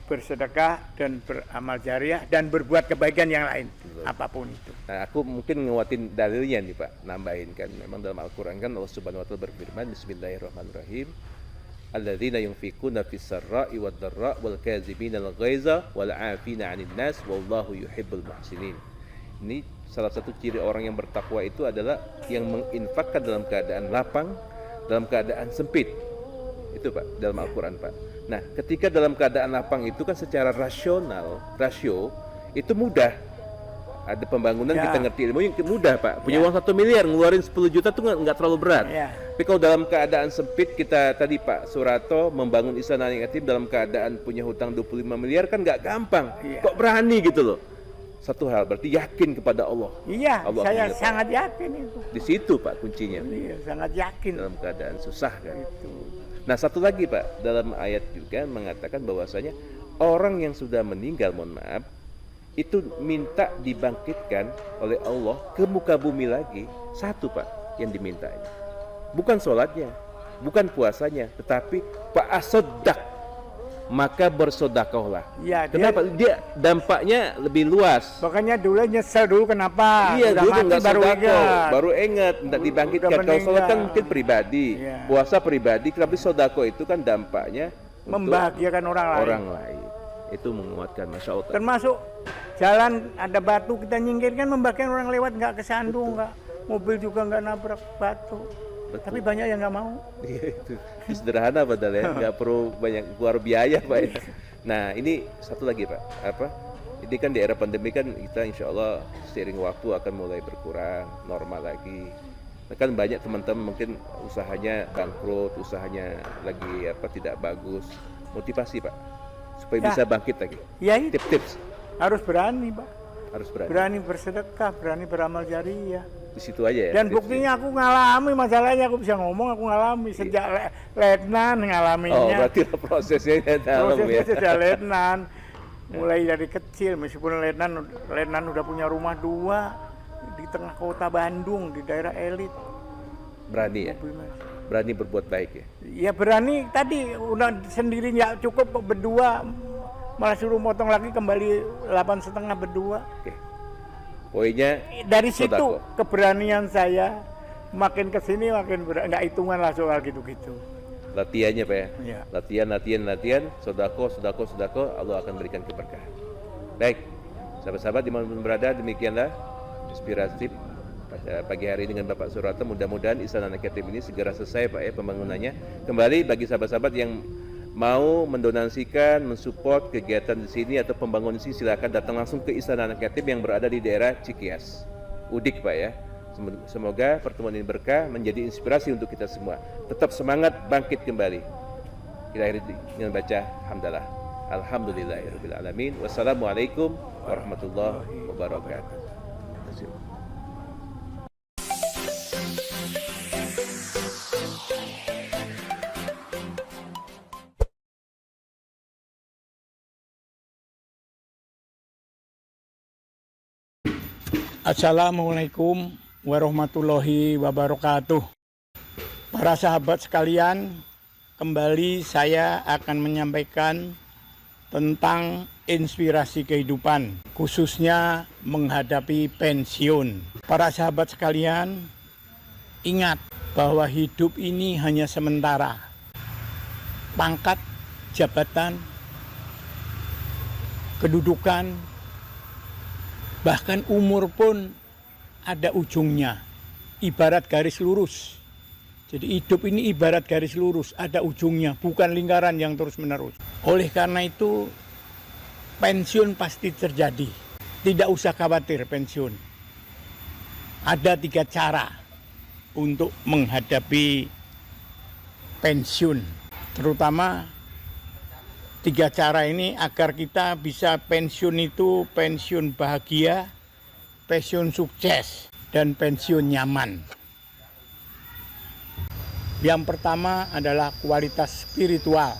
bersedekah dan beramal jariah dan berbuat kebaikan yang lain, Betul. apapun itu. Nah, aku mungkin nguatin dalilnya nih Pak, nambahin kan. Memang dalam Al-Quran kan Allah Subhanahu Wa Taala berfirman, Bismillahirrahmanirrahim. Alladzina yunfikuna fis sarra'i wad dharra wal kazimina al ghaiza wal 'afina 'anil nas wallahu yuhibbul muhsinin. Ini salah satu ciri orang yang bertakwa itu adalah yang menginfakkan dalam keadaan lapang, dalam keadaan sempit. Itu Pak, dalam Al-Quran Pak. Nah, ketika dalam keadaan lapang itu kan secara rasio itu mudah. Ada pembangunan Ya. kita ngerti ilmu yang mudah Pak. Punya uang 1 miliar, ngeluarin 10 juta tuh nggak terlalu berat. Ya. Tapi kalau dalam keadaan sempit kita tadi Pak Surato membangun Istana Anak Yatim dalam keadaan punya hutang 25 miliar kan nggak gampang. Iya. Kok berani gitu loh. Satu hal berarti yakin kepada Allah. Iya, Allah saya akan sangat yakin itu. Di situ Pak kuncinya. Iya, sangat yakin. Dalam keadaan susah kan. Itu. Nah satu lagi Pak, dalam ayat juga mengatakan bahwasanya orang yang sudah meninggal, mohon maaf, itu minta dibangkitkan oleh Allah ke muka bumi lagi. Satu Pak yang diminta ini, bukan sholatnya, bukan puasanya, tetapi Pak asodak, maka bersodakohlah. Iya, Kenapa? Dia dampaknya lebih luas. Pokoknya dulu nyesel dulu kenapa? Iya, Udah dulu mati nggak baru sodako, ingat. baru ingat, minta dibangkitkan. Udah Kalau sholat kan meninggal. mungkin pribadi, Iya. puasa pribadi, tapi sodako itu kan dampaknya untuk Membahagiakan orang lain. orang lain. Itu menguatkan, masya Allah. Termasuk jalan ada batu kita nyingkirkan, membahagiakan orang lewat, nggak kesandung, nggak mobil juga nggak nabrak batu. Betul. Tapi banyak yang nggak mau. Iya, itu sederhana padahal ya, nggak perlu banyak keluar biaya Pak ya. Nah ini satu lagi Pak, apa? Ini kan di era pandemi kan kita insya Allah seiring waktu akan mulai berkurang, normal lagi. Nah, kan banyak teman-teman mungkin usahanya bangkrut, usahanya lagi apa tidak bagus. Motivasi Pak, supaya Ya. bisa bangkit lagi. Ya itu Tips-tips harus berani, Pak. harus berani. Berani bersedekah, berani beramal jariah. Di situ aja ya. Dan tipsnya. buktinya aku ngalami masalahnya, aku bisa ngomong, aku ngalami sejak letnan Oh ngalaminya. berarti prosesnya dalam Prosesnya ya. sejak letnan, mulai dari kecil, meskipun letnan udah punya rumah 2, tengah kota Bandung, di daerah elit. Berani ya? Berani berbuat baik ya? Ya berani, tadi udah sendiri nggak cukup berdua, malah suruh motong lagi kembali 8,5 berdua. Oke. Poinnya Dari situ sodako. keberanian saya makin kesini makin nggak hitungan lah soal gitu-gitu. Latihannya Pak ya? Ya. Latihan, sodako, Allah akan berikan keberkahan. Baik, sahabat-sahabat dimanapun berada, demikianlah inspiratif pada pagi hari ini dengan Bapak Suroto. Mudah-mudahan Istana Anak Yatim ini segera selesai Pak ya pembangunannya. Kembali bagi sahabat-sahabat yang mau mendonasikan, mensupport kegiatan di sini atau pembangunan di sini, silakan datang langsung ke Istana Anak Yatim yang berada di daerah Cikias, Udik Pak ya. Semoga pertemuan ini berkah, menjadi inspirasi untuk kita semua. Tetap semangat, bangkit kembali. Kita akhiri dengan baca hamdalah. Alhamdulillahirabbil alamin. Wassalamualaikum warahmatullahi wabarakatuh. Terima kasih. Assalamualaikum warahmatullahi wabarakatuh. Para sahabat sekalian, kembali saya akan menyampaikan tentang inspirasi kehidupan, khususnya menghadapi pensiun. Para sahabat sekalian, ingat bahwa hidup ini hanya sementara. Pangkat, jabatan, kedudukan, bahkan umur pun ada ujungnya, ibarat garis lurus. Jadi hidup ini ibarat garis lurus, ada ujungnya, bukan lingkaran yang terus-menerus. Oleh karena itu, pensiun pasti terjadi. Tidak usah khawatir pensiun. Ada 3 cara untuk menghadapi pensiun. Terutama 3 cara ini agar kita bisa pensiun itu pensiun bahagia, pensiun sukses, dan pensiun nyaman. Yang pertama adalah kualitas spiritual.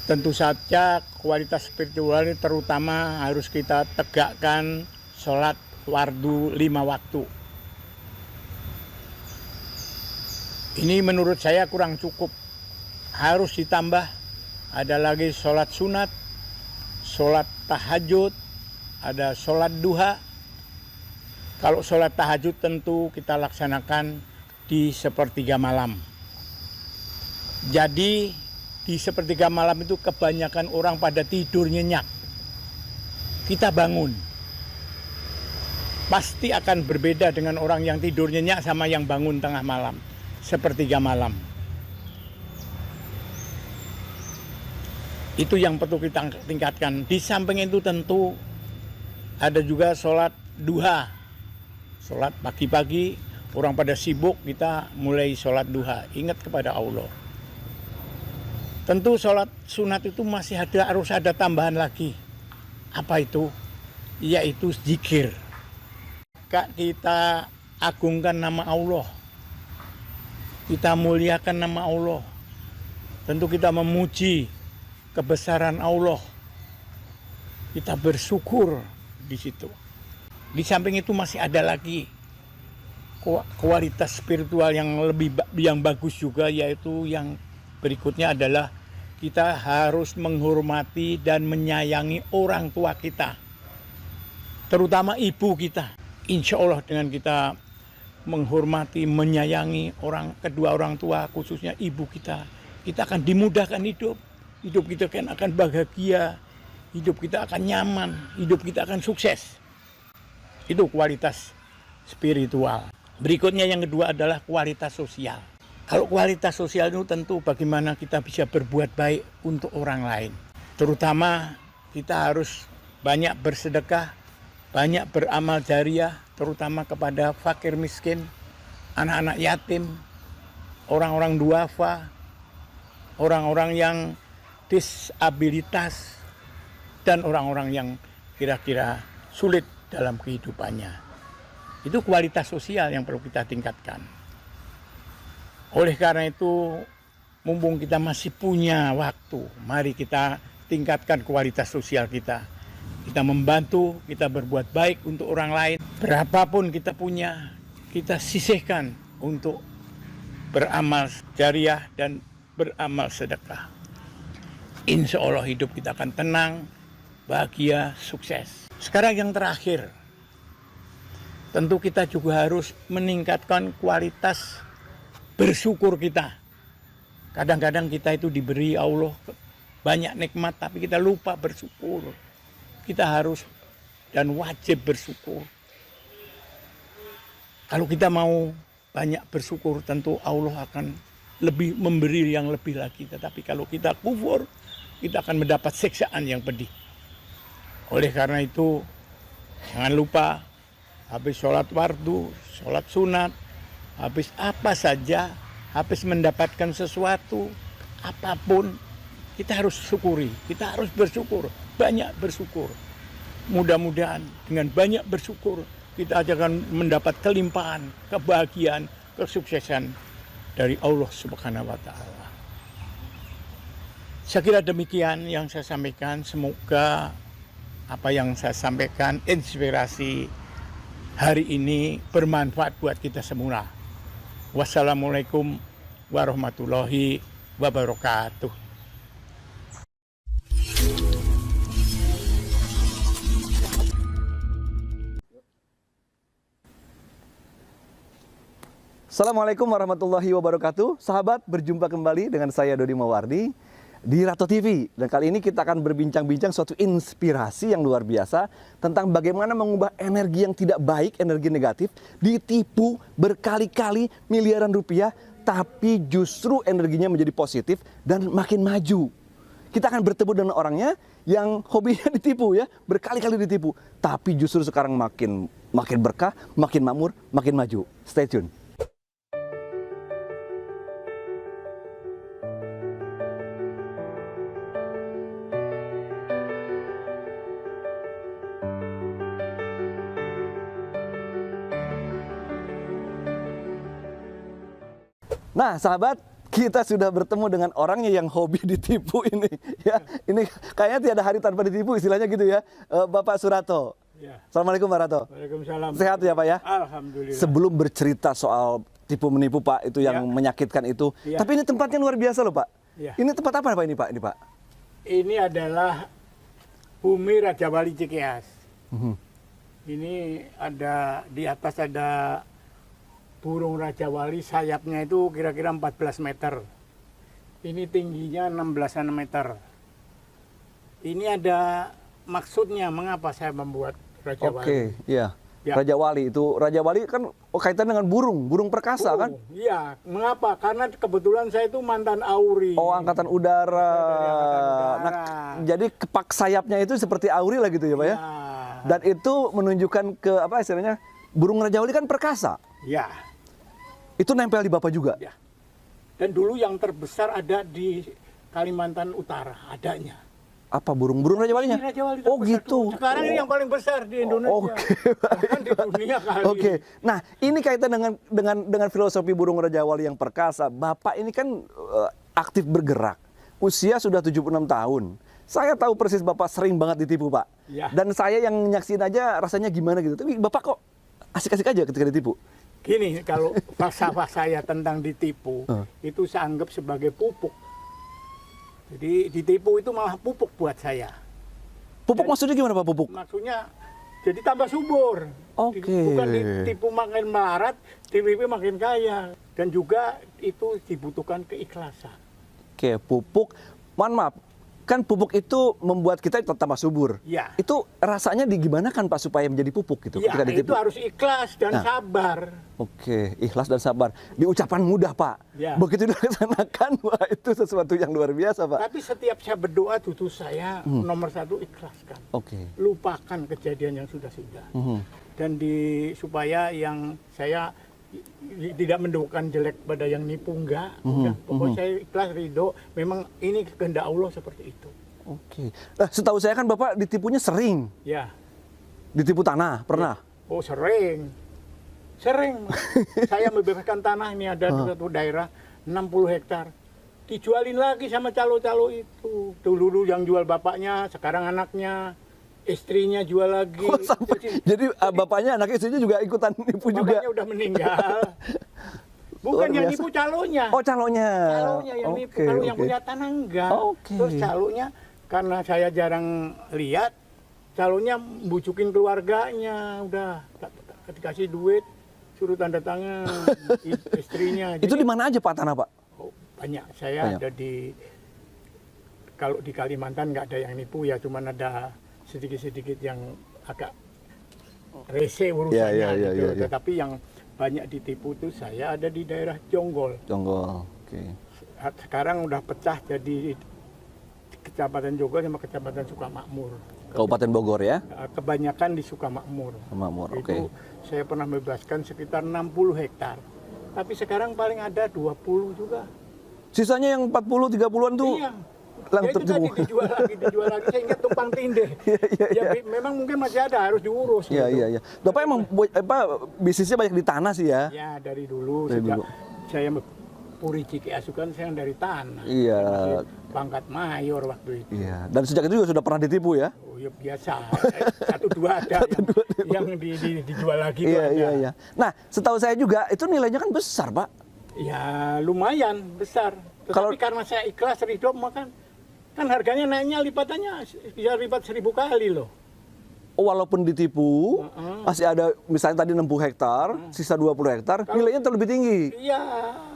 Tentu saja kualitas spiritual ini terutama harus kita tegakkan sholat fardu 5 waktu. Ini menurut saya kurang cukup. Harus ditambah, ada lagi sholat sunat, sholat tahajud, ada sholat duha. Kalau sholat tahajud tentu kita laksanakan di sepertiga malam. Jadi di sepertiga malam itu kebanyakan orang pada tidur nyenyak. Kita bangun. Pasti akan berbeda dengan orang yang tidur nyenyak sama yang bangun tengah malam, sepertiga malam. Itu yang perlu kita tingkatkan. Di samping itu tentu ada juga sholat duha. Sholat pagi-pagi, orang pada sibuk, kita mulai sholat duha. Ingat kepada Allah. Tentu sholat sunat itu masih harus ada tambahan lagi. Apa itu? Yaitu zikir. Kita agungkan nama Allah. Kita muliakan nama Allah. Tentu kita memuji kebesaran Allah. Kita bersyukur di situ. Di samping itu masih ada lagi kualitas spiritual yang bagus juga, yaitu yang berikutnya adalah kita harus menghormati dan menyayangi orang tua kita, terutama ibu kita. Insya Allah dengan kita menghormati, menyayangi kedua orang tua, khususnya ibu kita, kita akan dimudahkan hidup. Hidup kita akan bahagia, hidup kita akan nyaman, hidup kita akan sukses. Itu kualitas spiritual. Berikutnya yang kedua adalah kualitas sosial. Kalau kualitas sosial itu tentu bagaimana kita bisa berbuat baik untuk orang lain. Terutama kita harus banyak bersedekah, banyak beramal jariah, terutama kepada fakir miskin, anak-anak yatim, orang-orang duafa, orang-orang yang disabilitas, dan orang-orang yang kira-kira sulit dalam kehidupannya. Itu kualitas sosial yang perlu kita tingkatkan. Oleh karena itu, mumpung kita masih punya waktu, mari kita tingkatkan kualitas sosial kita. kita membantu, kita berbuat baik untuk orang lain. Berapapun kita punya, kita sisihkan untuk beramal jariah dan beramal sedekah. Insya Allah hidup kita akan tenang, bahagia, sukses. Sekarang yang terakhir, tentu kita juga harus meningkatkan kualitas bersyukur kita. Kadang-kadang kita itu diberi Allah banyak nikmat, tapi kita lupa bersyukur. Kita harus dan wajib bersyukur. Kalau kita mau banyak bersyukur, tentu Allah akan lebih memberi yang lebih lagi. Tetapi kalau kita kufur, kita akan mendapat siksaan yang pedih. Oleh karena itu, jangan lupa habis sholat fardu, sholat sunat, habis apa saja, habis mendapatkan sesuatu, apapun, kita harus syukuri, kita harus bersyukur, banyak bersyukur. Mudah-mudahan dengan banyak bersyukur, kita akan mendapat kelimpahan, kebahagiaan, kesuksesan dari Allah Subhanahu wa Ta'ala. Saya kira demikian yang saya sampaikan. Semoga apa yang saya sampaikan, inspirasi hari ini bermanfaat buat kita semua. Wassalamualaikum warahmatullahi wabarakatuh. Assalamualaikum warahmatullahi wabarakatuh. Sahabat, berjumpa kembali dengan saya Dodi Mawardi di Rato TV. Dan kali ini kita akan berbincang-bincang suatu inspirasi yang luar biasa tentang bagaimana mengubah energi yang tidak baik, energi negatif, ditipu berkali-kali miliaran rupiah, tapi justru energinya menjadi positif dan makin maju. Kita akan bertemu dengan orangnya yang hobinya ditipu ya, berkali-kali ditipu, tapi justru sekarang makin berkah, makin makmur, makin maju. Stay tune. Nah, sahabat, kita sudah bertemu dengan orangnya yang hobi ditipu ini. Ya, ini kayaknya tiada hari tanpa ditipu, istilahnya gitu ya. Bapak Surato. Ya. Assalamualaikum Pak Rato. Waalaikumsalam. Sehat ya Pak ya? Alhamdulillah. Sebelum bercerita soal tipu menipu Pak, itu yang menyakitkan itu. Ya. Tapi ini tempatnya luar biasa loh Pak. Ya. Ini tempat apa Pak ini Pak? Ini adalah bumi Raja Wali Cikeas. Ini ada di atas ada burung Raja Wali, sayapnya itu kira-kira 14 meter. Ini tingginya 16 meter. Ini ada maksudnya mengapa saya membuat Raja Wali. Oke, iya. Ya. Raja Wali itu, Raja Wali kan kaitan dengan burung perkasa kan? Iya, mengapa? Karena kebetulan saya itu mantan Auri. Oh, angkatan udara. Dari angkatan udara. Nah, jadi kepak sayapnya itu seperti Auri lah gitu ya Pak ya? Dan itu menunjukkan ke apa istilahnya? Burung Raja Wali kan perkasa. Ya. Itu nempel di Bapak juga? Ya. Dan dulu yang terbesar ada di Kalimantan Utara, adanya. Apa burung Raja Walinya? Ini Raja Wali Oh terbesar gitu. dulu. Sekarang ini yang paling besar di Indonesia. Oke. Bahkan di dunia kali. Oke. Nah, ini kaitan dengan filosofi burung Raja Wali yang perkasa. Bapak ini kan aktif bergerak. Usia sudah 76 tahun. Saya tahu persis Bapak sering banget ditipu, Pak. Ya. Dan saya yang nyaksin aja rasanya gimana gitu. Tapi Bapak kok asik-asik aja ketika ditipu? Gini, kalau falsafah saya tentang ditipu, itu saya anggap sebagai pupuk. Jadi ditipu itu malah pupuk buat saya. Pupuk maksudnya gimana Pak pupuk? Maksudnya jadi tambah subur. Oke. Bukan ditipu makin melarat, ditipu makin kaya. Dan juga itu dibutuhkan keikhlasan. Oke, pupuk. Mohon maaf, kan pupuk itu membuat kita tambah subur. Ya. Itu rasanya digimana kan Pak supaya menjadi pupuk gitu Ya, ketika ditipu? itu harus ikhlas dan sabar. Oke, ikhlas dan sabar. Di ucapan mudah, Pak. Ya. Begitu dilaksanakan, wah itu sesuatu yang luar biasa, Pak. Tapi setiap saya berdoa, tutur saya nomor satu ikhlaskan. Oke. Lupakan kejadian yang sudah-sudah. Dan supaya yang saya tidak mendoakan jelek pada yang nipu, enggak. Pokoknya saya ikhlas, ridho. Memang ini kehendak Allah seperti itu. Oke. Nah, setahu saya kan Bapak ditipunya sering. Ya. Ditipu tanah, pernah? Oh, sering. Sering. Saya membebaskan tanah ini ada di satu daerah 60 hektar. Dijualin lagi sama calo-calo itu. Dulu yang jual bapaknya, sekarang anaknya. istrinya jual lagi. Oh, jadi bapaknya, anak istrinya juga ikutan nipu juga. Bapaknya udah meninggal. Bukan Luar yang biasa. nipu calonnya. Oh, calonnya. Calonnya yang nipu. Kalau yang punya tanah enggak. Terus calonnya karena saya jarang lihat, calonnya bujukin keluarganya, udah dikasih duit, suruh tanda tangan istrinya. Itu di mana aja Pak tanah Pak? Oh, banyak. Saya Banyak. ada kalau di Kalimantan nggak ada yang nipu ya, cuman ada sedikit-sedikit yang agak rese urusannya gitu. Ya. Tetapi yang banyak ditipu itu saya ada di daerah Jonggol. Jonggol, oke. Sekarang udah pecah jadi Kecamatan Jonggol sama Kecamatan Sukamakmur. Kabupaten Bogor ya? Kebanyakan di Sukamakmur. Makmur, oke. Itu saya pernah bebaskan sekitar 60 hektar. Tapi sekarang paling ada 20 juga. Sisanya yang 40, 30-an tuh Iya. lang Ya itu tertipu. tadi dijual lagi sehingga tumpang tindih. Memang mungkin masih ada, harus diurus. Iya, gitu. iya. Bapak emang bisnisnya banyak di tanah sih ya? Ya dari dulu Dari sejak dulu. saya Puri Ciki Asukan saya dari tanah. Iya. Masih pangkat mayor waktu itu. Iya. Dan sejak itu juga sudah pernah ditipu ya? Oh ya biasa. Satu dua ada yang dijual lagi. Iya, ada. iya. Nah, setahu saya juga itu nilainya kan besar, Pak. Ya lumayan besar. Tetapi karena saya ikhlas ridho makan kan harganya naiknya lipatannya bisa lipat 1000 kali loh. Walaupun ditipu, masih ada misalnya tadi 60 hektar, sisa 20 hektar, nilainya terlebih tinggi. Iya,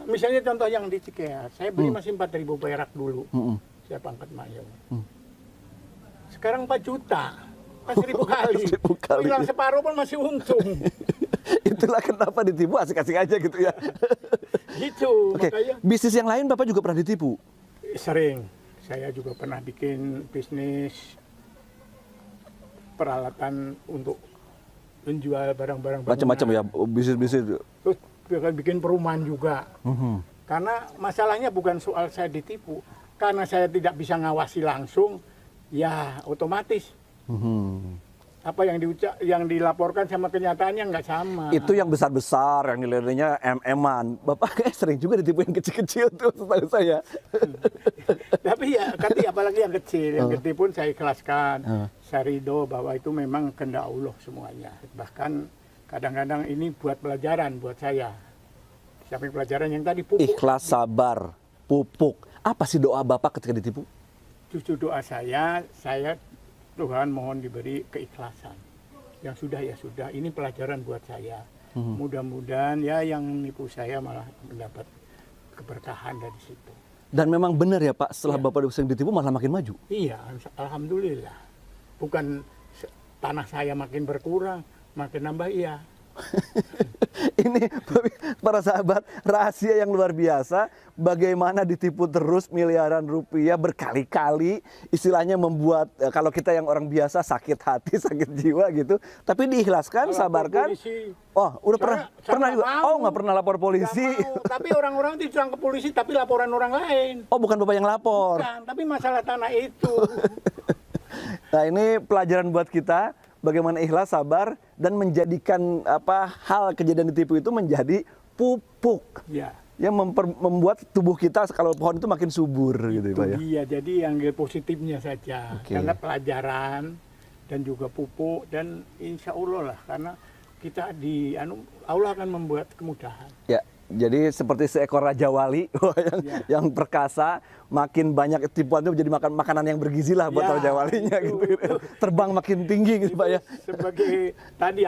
misalnya contoh yang di Cikeas, saya beli masih 4.000 perak dulu. Saya pangkat mayor. Sekarang 4 juta. Kan 1000 kali. 1000 kali. Bilang separuh pun masih untung. Itulah kenapa ditipu asik-asik aja gitu ya. Gitu, Oke, makanya bisnis yang lain Bapak juga pernah ditipu? sering. Saya juga pernah bikin bisnis peralatan untuk menjual barang-barang Macam-macam ya, bisnis-bisnis. Terus bikin perumahan juga. Karena masalahnya bukan soal saya ditipu, karena saya tidak bisa ngawasi langsung, ya otomatis apa yang dilaporkan sama kenyataannya nggak sama. Itu yang besar-besar, yang nilainya MM-an. Bapak kayak sering juga ditipu yang kecil-kecil tuh, setahu saya. Tapi ya, apalagi yang kecil, yang gede pun saya ikhlaskan. Saya ridho bahwa itu memang kehendak Allah semuanya. Bahkan kadang-kadang ini buat pelajaran buat saya. Sampai pelajaran yang tadi pupuk. Ikhlas, sabar, pupuk. Apa sih doa Bapak ketika ditipu? Justru doa saya Tuhan mohon diberi keikhlasan. Yang sudah ya sudah, ini pelajaran buat saya. Mudah-mudahan ya yang nipu saya malah mendapat keberkahan dari situ. Dan memang benar ya Pak, setelah Bapak sering ditipu malah makin maju? Iya, alhamdulillah. Bukan tanah saya makin berkurang, makin nambah iya. Ini para sahabat, rahasia yang luar biasa, bagaimana ditipu terus miliaran rupiah berkali-kali, istilahnya membuat kalau kita yang orang biasa sakit hati, sakit jiwa gitu, tapi diikhlaskan, sabarkan. Oh, udah pernah juga. Oh, nggak pernah lapor polisi. Tapi orang-orang itu ke polisi, tapi laporan orang lain. Oh, bukan Bapak yang lapor. Bukan, tapi masalah tanah itu. Nah, ini pelajaran buat kita. Bagaimana ikhlas, sabar, dan menjadikan hal kejadian ditipu itu menjadi pupuk Ya. yang membuat tubuh kita kalau pohon itu makin subur gitu Itu Pak ya. dia, jadi yang positifnya saja. Oke. Karena pelajaran dan juga pupuk dan insya Allah lah karena kita Allah akan membuat kemudahan. Ya, jadi seperti seekor raja wali yang perkasa, makin banyak tipuan itu menjadi makanan yang bergizi lah buat Ya, raja walinya itu. gitu. Terbang makin tinggi gitu Pak ya. Sebagai tadi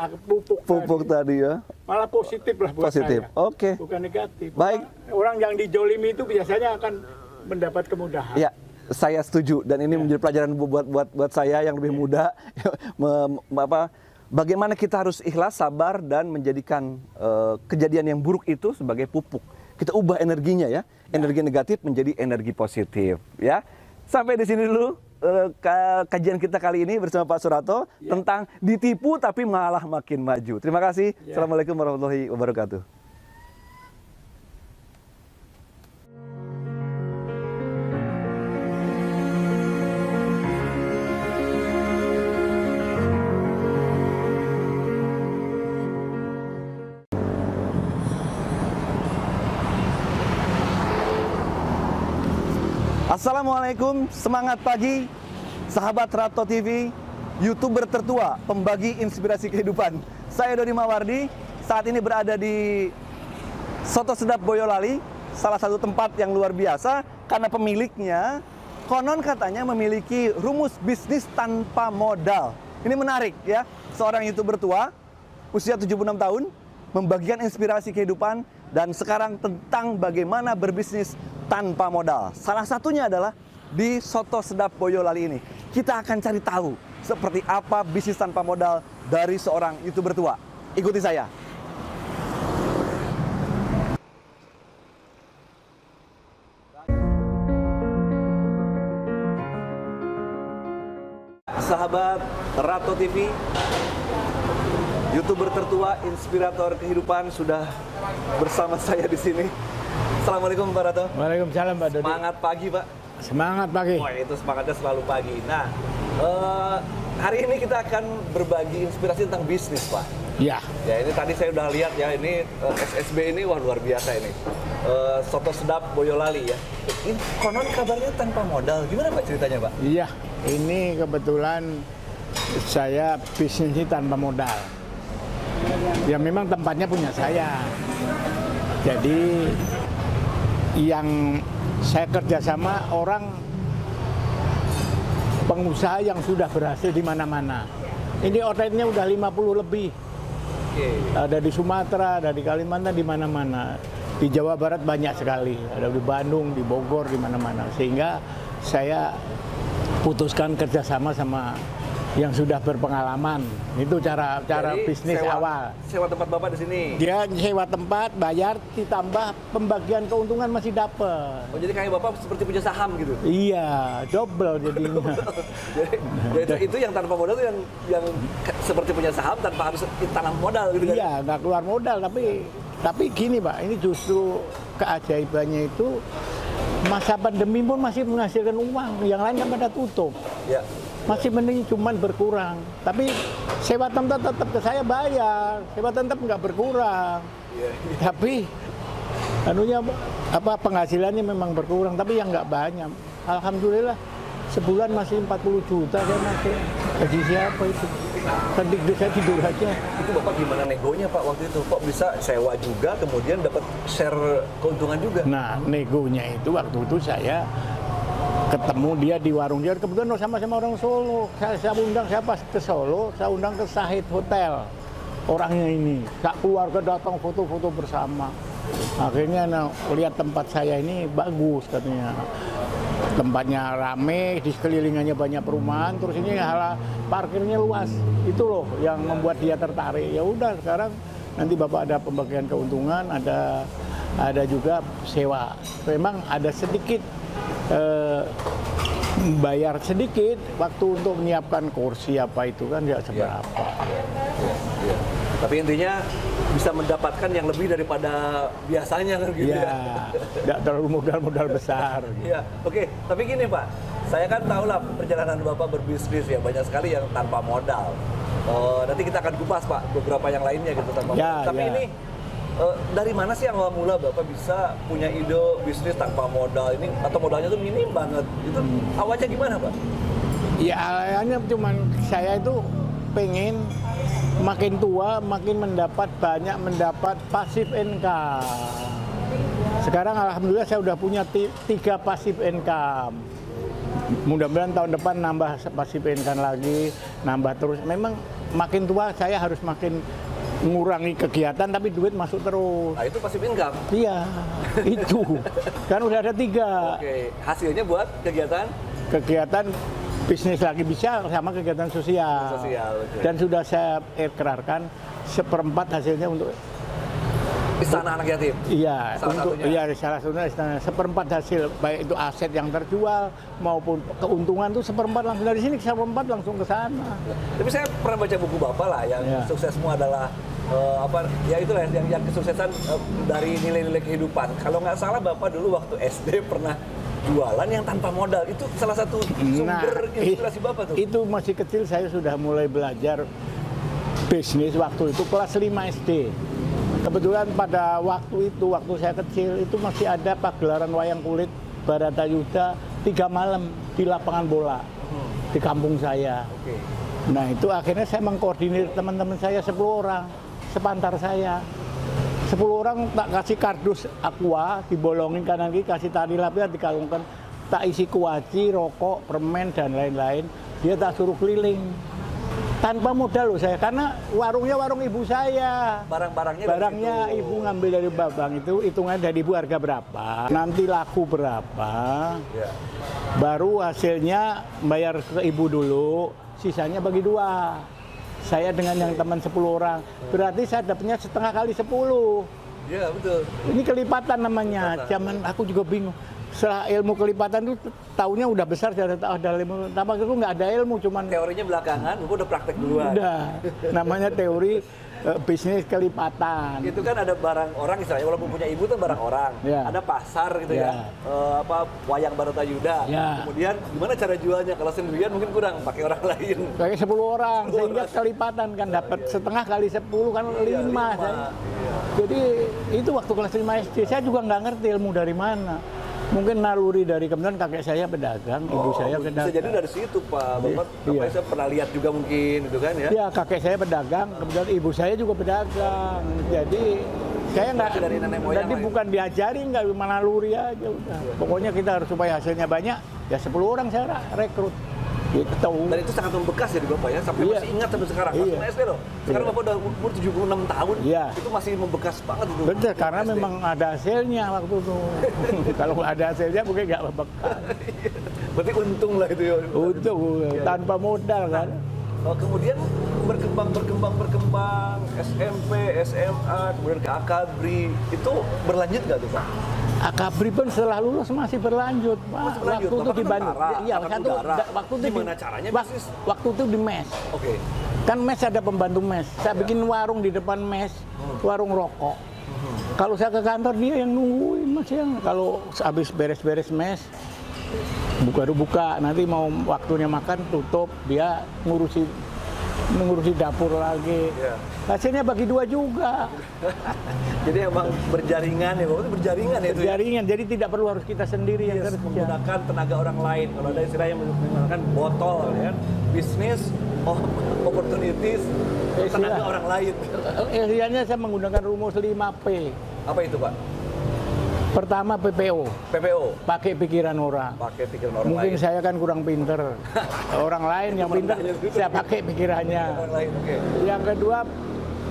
Pupuk tadi ya. malah positif lah buat Positif. saya. Oke. Bukan negatif. Baik. Orang yang dijolimi itu biasanya akan mendapat kemudahan. Ya, saya setuju dan ini menjadi pelajaran buat saya yang lebih muda bagaimana kita harus ikhlas, sabar dan menjadikan kejadian yang buruk itu sebagai pupuk. Kita ubah energinya ya, energi negatif menjadi energi positif ya. Sampai di sini dulu kajian kita kali ini bersama Pak Surato tentang ditipu tapi malah makin maju. Terima kasih. Assalamualaikum warahmatullahi wabarakatuh. Assalamualaikum, semangat pagi, sahabat Rato TV. YouTuber tertua, pembagi inspirasi kehidupan. Saya Dodi Mawardi, saat ini berada di Soto Sedap Boyolali, salah satu tempat yang luar biasa karena pemiliknya konon katanya memiliki rumus bisnis tanpa modal. Ini menarik ya, seorang YouTuber tua, usia 76 tahun, membagikan inspirasi kehidupan dan sekarang tentang bagaimana berbisnis tanpa modal. Salah satunya adalah di Soto Sedap Boyolali ini. Kita akan cari tahu seperti apa bisnis tanpa modal dari seorang YouTuber tua. Ikuti saya. Sahabat Rato TV, YouTuber tertua, inspirator kehidupan sudah bersama saya di sini. Assalamualaikum Pak Rato. Waalaikumsalam Pak Dodi. Semangat pagi Pak. Semangat pagi. Wah itu semangatnya selalu pagi. Nah, hari ini kita akan berbagi inspirasi tentang bisnis Pak. Ya. Ya ini tadi saya udah lihat ya, ini SSB ini wah luar biasa ini. Soto Sedap Boyolali ya. Ini konon kabarnya tanpa modal. Gimana Pak ceritanya Pak? Iya, ini kebetulan saya bisnisnya tanpa modal. Ya memang tempatnya punya saya. Jadi yang saya kerjasama orang pengusaha yang sudah berhasil di mana-mana. Ini outletnya udah 50 lebih. Ada di Sumatera, ada di Kalimantan, di mana-mana. Di Jawa Barat banyak sekali, ada di Bandung, di Bogor, di mana-mana. Sehingga saya putuskan kerjasama sama yang sudah berpengalaman. Itu cara Jadi, bisnis awal. Sewa tempat Bapak di sini. Dia sewa tempat, bayar, ditambah pembagian keuntungan masih dapat. Oh jadi kayak Bapak seperti punya saham gitu. Iya, double jadinya. jadi itu yang tanpa modal itu yang seperti punya saham tanpa harus tanam modal gitu kan. Iya, nggak keluar modal, tapi gini Pak, ini justru keajaibannya itu masa pandemi pun masih menghasilkan uang, yang lain kan pada tutup. Ya. Masih mending cuman berkurang, tapi sewa tempat tetap ke saya bayar, sewa tempat nggak berkurang. Iya. Tapi anunya apa penghasilannya memang berkurang, tapi yang nggak banyak. Alhamdulillah sebulan masih 40 juta saya masih. Gaji siapa itu? Tadi saya tidur aja. Itu Bapak gimana negonya Pak waktu itu? Kok bisa sewa juga kemudian dapat share keuntungan juga? Nah, negonya itu waktu itu saya ketemu dia di warung, dia kebetulan sama-sama orang Solo. Saya undang, saya pas ke Solo, saya undang ke Sahid Hotel. Orangnya ini, keluarga datang foto-foto bersama. Akhirnya lihat tempat saya ini bagus katanya. Tempatnya rame, di sekelilingannya banyak perumahan, terus ini parkirnya luas. Itu loh yang membuat dia tertarik. Ya udah sekarang nanti Bapak ada pembagian keuntungan, ada juga sewa. Memang ada sedikit bayar sedikit waktu untuk menyiapkan kursi apa itu kan nggak seberapa. Ya. Tapi intinya bisa mendapatkan yang lebih daripada biasanya kan gitu ya. Nggak terlalu modal besar. Iya, oke. Tapi gini Pak, saya kan tahu lah perjalanan Bapak berbisnis ya banyak sekali yang tanpa modal. Nanti kita akan kupas Pak beberapa yang lainnya gitu tanpa modal. Tapi ini dari mana sih awal mula Bapak bisa punya ide bisnis tanpa modal ini atau modalnya tuh minim banget? Itu awalnya gimana Pak? Ya awalnya cuman saya itu pengen makin tua makin banyak mendapat passive income. Sekarang alhamdulillah saya udah punya 3 passive income. Mudah-mudahan tahun depan nambah passive income lagi, nambah terus. Memang makin tua saya harus makin mengurangi kegiatan tapi duit masuk terus. Nah itu passive income? Iya, itu. Kan udah ada 3. Oke, hasilnya buat kegiatan? Kegiatan bisnis lagi bisa sama kegiatan sosial. Okay. Dan sudah saya ikrarkan 1/4 hasilnya untuk Istana Anak Yatim? Iya, salah satunya istana. 1/4 hasil, baik itu aset yang terjual maupun keuntungan itu 1/4 langsung dari sini, 1/4 langsung ke sana. Tapi saya pernah baca buku Bapak lah yang suksesmu adalah ya itulah yang kesuksesan dari nilai-nilai kehidupan. Kalau nggak salah Bapak dulu waktu SD pernah jualan yang tanpa modal. Itu salah satu sumber inspirasi Bapak tuh. Itu masih kecil saya sudah mulai belajar bisnis waktu itu kelas 5 SD. Kebetulan pada waktu itu, waktu saya kecil, itu masih ada pagelaran wayang kulit Baratayuda 3 malam di lapangan bola di kampung saya. Nah itu akhirnya saya mengkoordinir teman-teman saya 10 orang, sepantar saya. 10 orang tak kasih kardus aqua, dibolongin kanan kiri, kasih tali lapis, dikalungkan, tak isi kuaci, rokok, permen, dan lain-lain. Dia tak suruh keliling. Tanpa modal loh saya, karena warungnya warung ibu saya. Barangnya ibu ngambil dari babang itu, hitungan dari ibu harga berapa, nanti laku berapa, baru hasilnya bayar ke ibu dulu, sisanya bagi 2. Saya dengan yang teman 10 orang, berarti saya dapatnya setengah kali 10. Iya betul. Ini kelipatan namanya, zaman aku juga bingung. Setelah ilmu kelipatan itu taunya udah besar, sudah tahu ada ilmu. Tapi itu nggak ada ilmu, cuman Teorinya belakangan, gue udah praktek duluan. udah. Namanya teori bisnis kelipatan. Itu kan ada barang orang istilahnya, walaupun punya ibu tuh barang orang. Ya. Ada pasar gitu Ya. wayang Baratayuda. Ya. Kemudian gimana cara jualnya? Kalau sendirian mungkin kurang, pakai orang lain. Kayak 10 orang, sehingga kelipatan kan dapat setengah kali 10 kan 5 saya. Jadi itu waktu kelas 5 SD, saya juga nggak ngerti ilmu dari mana. Mungkin naluri dari kemudian kakek saya pedagang, ibu saya pedagang. Bisa jadi dari situ Pak, Bapak Iya. saya pernah lihat juga mungkin gitu kan ya. Iya, kakek saya pedagang, kemudian ibu saya juga pedagang. Jadi saya nggak, Dari nenek moyang jadi lah ya. bukan diajari, nggak naluri aja udah. Pokoknya kita harus supaya hasilnya banyak, ya 10 orang saya rekrut. Gitu. Dan itu sangat membekas ya di Bapak ya, sampai Iya. masih ingat sampai sekarang. Iya. Pas SD loh. Sekarang Iya. Bapak udah umur 76 tahun, Iya. itu masih membekas banget itu. Betul, karena SD. memang ada hasilnya waktu itu. Kalau nggak ada hasilnya mungkin nggak bekas. Berarti untung lah itu ya. Untung, tanpa modal kan. Kemudian berkembang, SMP, SMA, kemudian ke Akabri, itu berlanjut nggak tuh Pak? Akabri pun setelah lulus masih berlanjut, Pak. Masih berlanjut? Waktu itu Bapak di kan Bandung. tentara, Iya, angkatan satu udara. waktu itu Gimana caranya wak- bisnis? Waktu itu di mes. Oke. Kan mes ada pembantu mes. Saya bikin warung di depan mes, warung rokok. Kalau saya ke kantor dia yang nungguin mas yang kalau habis beres-beres mes buka, nanti mau waktunya makan tutup, dia ngurusi dapur lagi. Iya. Hasilnya bagi 2 juga. Jadi emang berjaringan ya, Bapak itu berjaringan ya itu ya? Jaringan, jadi tidak perlu harus kita sendiri yang Yes, kerja. menggunakan tenaga orang lain. Kalau ada istilah yang menggunakan botol ya, bisnis, opportunities, tenaga Istilah. orang lain. Istilahnya saya menggunakan rumus 5P. Apa itu Pak? Pertama PPO, PPO, pakai pikiran orang. pakai pikiran orang Mungkin lain. saya kan kurang pinter. Orang lain yang pinter, saya pakai pikirannya. Orang lain, oke. Yang kedua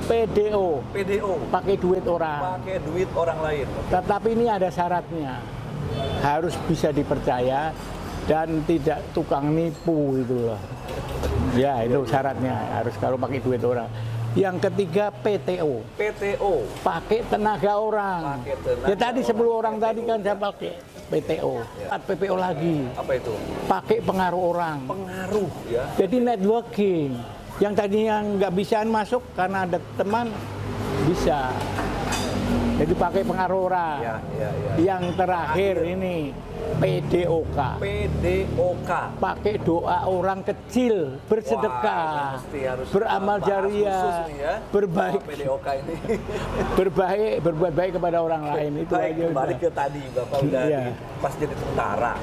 PDO, PDO, pakai duit orang. pakai duit orang lain. Tetapi ini ada syaratnya. Harus bisa dipercaya dan tidak tukang nipu itu loh. Ya, itu syaratnya. Harus kalau pakai duit orang. Yang ketiga PTO, PTO, pakai tenaga orang. Pakai tenaga Ya tadi 10 orang orang. tadi kan saya pakai PTO. PPO lagi, apa itu? pakai pengaruh orang. Pengaruh ya. Jadi networking. Yang tadinya nggak bisaan masuk karena ada teman bisa. Jadi pakai pengaruh orang. Ya, ya, ya. Yang terakhir ini PDOK. PDOK. Pakai doa orang kecil, bersedekah, Wah, mesti harus beramal bahas jariah, khusus nih ya, berbaik, soal PDOK ini. berbuat baik kepada orang lain. Itu Baik, aja. kembali udah. ke tadi Bapak udah Iya. pas jadi tentara.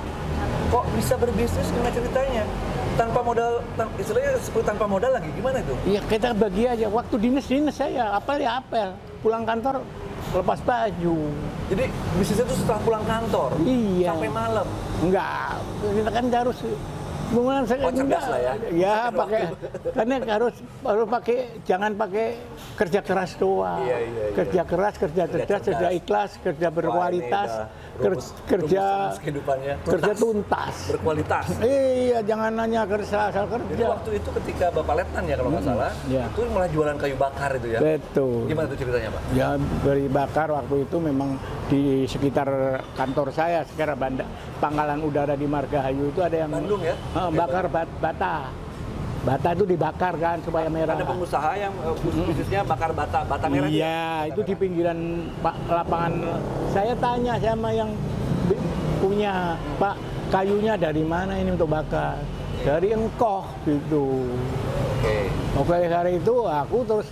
Kok bisa berbisnis, gimana ceritanya? Tanpa modal, istilahnya seperti tanpa modal lagi, gimana itu? Iya kita bagi aja. Waktu dinas saya apel ya apel. Pulang kantor lepas baju. Jadi bisnisnya itu setelah pulang kantor Iya. sampai malam. Enggak, kita kan harus hubungan saya Oh, cerdas lah ya. Ya Makan pakai karena harus pakai jangan pakai kerja keras doang. Iya, iya, iya. Kerja keras, kerja cerdas, kerja ikhlas, kerja berkualitas, kerja kehidupannya kerja tuntas. berkualitas. Iya, jangan nanya kerja asal Jadi kerja. waktu itu ketika Bapak Letnan ya kalau nggak salah, Iya. itu malah jualan kayu bakar itu ya. Betul. Gimana tuh ceritanya Pak? Ya beri bakar waktu itu memang di sekitar kantor saya sekarang Pangkalan Udara di Margahayu itu ada yang Bandung ya? bakar bata. Bata itu dibakar kan supaya merah. Ada pengusaha yang bisnisnya bakar bata merah. Iya, itu di pinggiran lapangan. Saya tanya sama yang punya, Pak, kayunya dari mana ini untuk bakar? Dari Engkoh gitu. Oke. Oke, hari itu aku terus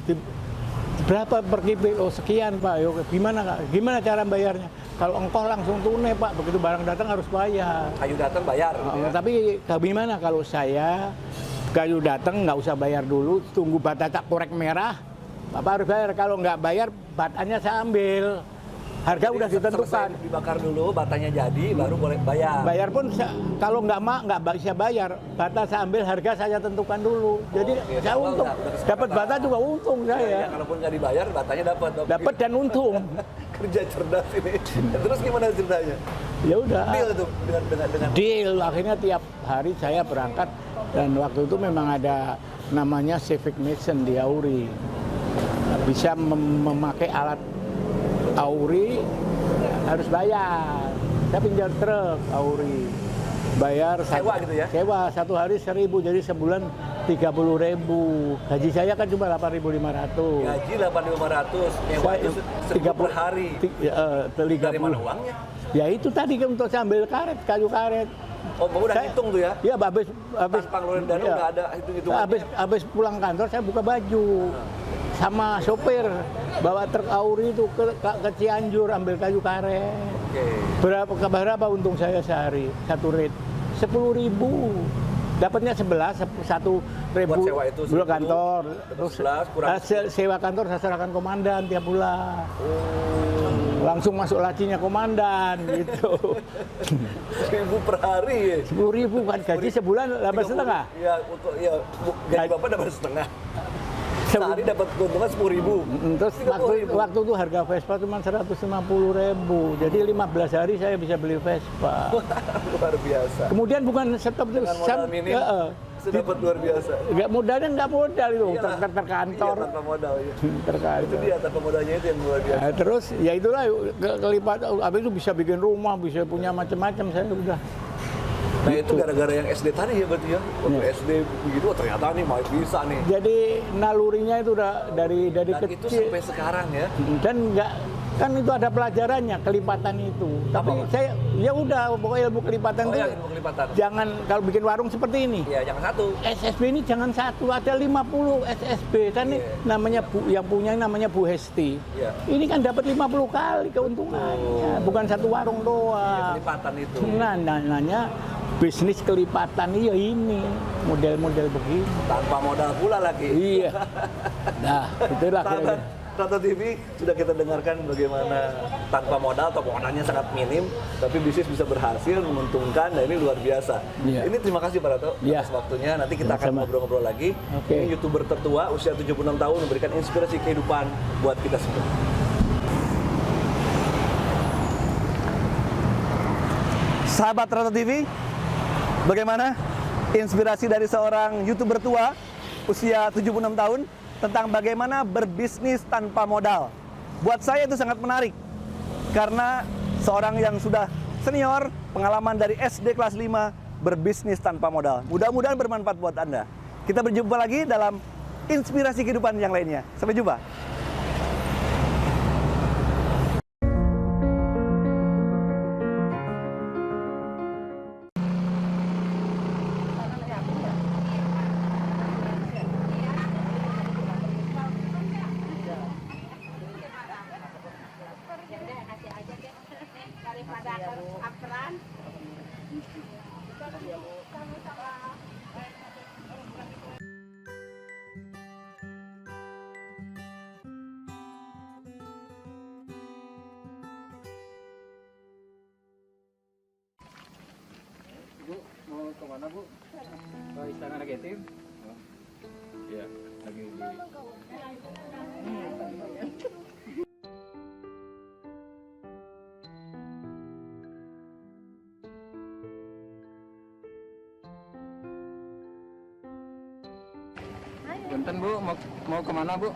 berapa per kilo? Oh, sekian Pak. Yuk, gimana cara bayarnya? Kalau Engkoh langsung tunai Pak, begitu barang datang harus bayar. Kayu datang bayar gitu ya. Tapi gimana kalau saya kayu datang nggak usah bayar dulu, tunggu bata tak korek merah, Bapak harus bayar. Kalau nggak bayar, batanya saya ambil. Harga udah ditentukan. Selesai dibakar dulu, batanya jadi, baru boleh bayar. Bayar pun kalau nggak bisa bayar, bata saya ambil, harga saya tentukan dulu. Jadi Oke, saya kalau untung, udah dapat bata juga untung Ya, saya. kalaupun nggak dibayar, batanya dapat. Dapat dan untung. Kerja cerdas ini. Terus gimana ceritanya? Ya udah. Deal tuh dengan Deal, akhirnya tiap hari saya berangkat dan waktu itu memang ada namanya civic mission di Auri. Bisa memakai alat Auri harus bayar. Saya pinjam truk Auri. Bayar Sewa gitu ya? Sewa satu hari 1.000, jadi sebulan 30.000. Gaji saya kan cuma 8.500. gaji 8.500, nyewa itu 1.000 per hari. Dari mana uangnya? Ya itu tadi kan untuk saya ambil karet, kayu karet. Oh, Bapak udah hitung tuh ya? Iya, habis Tanpa ngeluarin dana iya. nggak ada hitung-hitungan. Habis pulang kantor saya buka baju sama sopir bawa truk Auri itu ke Cianjur ambil kayu karet. Oke. Berapa untung saya sehari? Satu rate 10.000. Dapatnya 11, 1.000 Buat sewa itu dulu 10.000, kantor. dapat Terus 11, kurang sewa kantor saya serahkan komandan tiap bulan. Langsung masuk lacinya komandan gitu. 1.000 per hari ya? 10.000 kan gaji sebulan 8,5. Iya, untuk gaji Bapak dapat setengah. Sehari dapat keuntungan 10.000. Terus waktu itu harga Vespa cuma 150.000. Jadi 15 hari saya bisa beli Vespa. Luar biasa. Kemudian bukan stop Dengan modal minim, sudah dapat luar biasa. Nggak modalnya nggak modal itu, terkantor. Iya, tanpa modal. Ya. Terkantor. Itu dia, tanpa modalnya itu yang luar biasa. Nah, terus ya itulah kelipat. Habis itu bisa bikin rumah, bisa punya macam-macam. Saya udah. Nah itu gara-gara yang SD tadi ya berarti ya? Waktu Iya. SD begitu, oh, ternyata nih mau bisa nih. Jadi nalurinya itu udah dari Dan kecil. itu sampai sekarang ya? Dan nggak, kan itu ada pelajarannya kelipatan itu. Tapi Apa, Mas? saya ya udah pokoknya ilmu kelipatan Oh itu ya, ilmu kelipatan. jangan kalau bikin warung seperti ini. Iya, jangan satu. SSB ini jangan satu, ada 50 SSB kan ini Iya. namanya yang punya namanya Bu Hesti. Iya. Ini kan dapat 50 kali keuntungannya, bukan satu warung Iya, doang. kelipatan itu. Nah, namanya bisnis kelipatan ya ini model-model begini. Tanpa modal pula lagi. Iya. Nah, itulah Sahabat kira-kira. Rata TV sudah kita dengarkan bagaimana tanpa modal atau modalnya sangat minim, tapi bisnis bisa berhasil, menguntungkan, dan ini luar biasa. Iya. Ini terima kasih Pak Rato Iya. atas waktunya. Nanti kita akan Sama-sama. ngobrol-ngobrol lagi. Oke. Ini YouTuber tertua, usia 76 tahun, memberikan inspirasi kehidupan buat kita semua. Sahabat Rata TV, bagaimana inspirasi dari seorang YouTuber tua usia 76 tahun tentang bagaimana berbisnis tanpa modal. Buat saya itu sangat menarik karena seorang yang sudah senior, pengalaman dari SD kelas 5 berbisnis tanpa modal. Mudah-mudahan bermanfaat buat Anda. Kita berjumpa lagi dalam inspirasi kehidupan yang lainnya. Sampai jumpa. Daripada terus apran. Bu, mau kemana Bu? Ke Istana Anak Yatim? Iya, lagi di... Punten Bu, mau kemana Bu?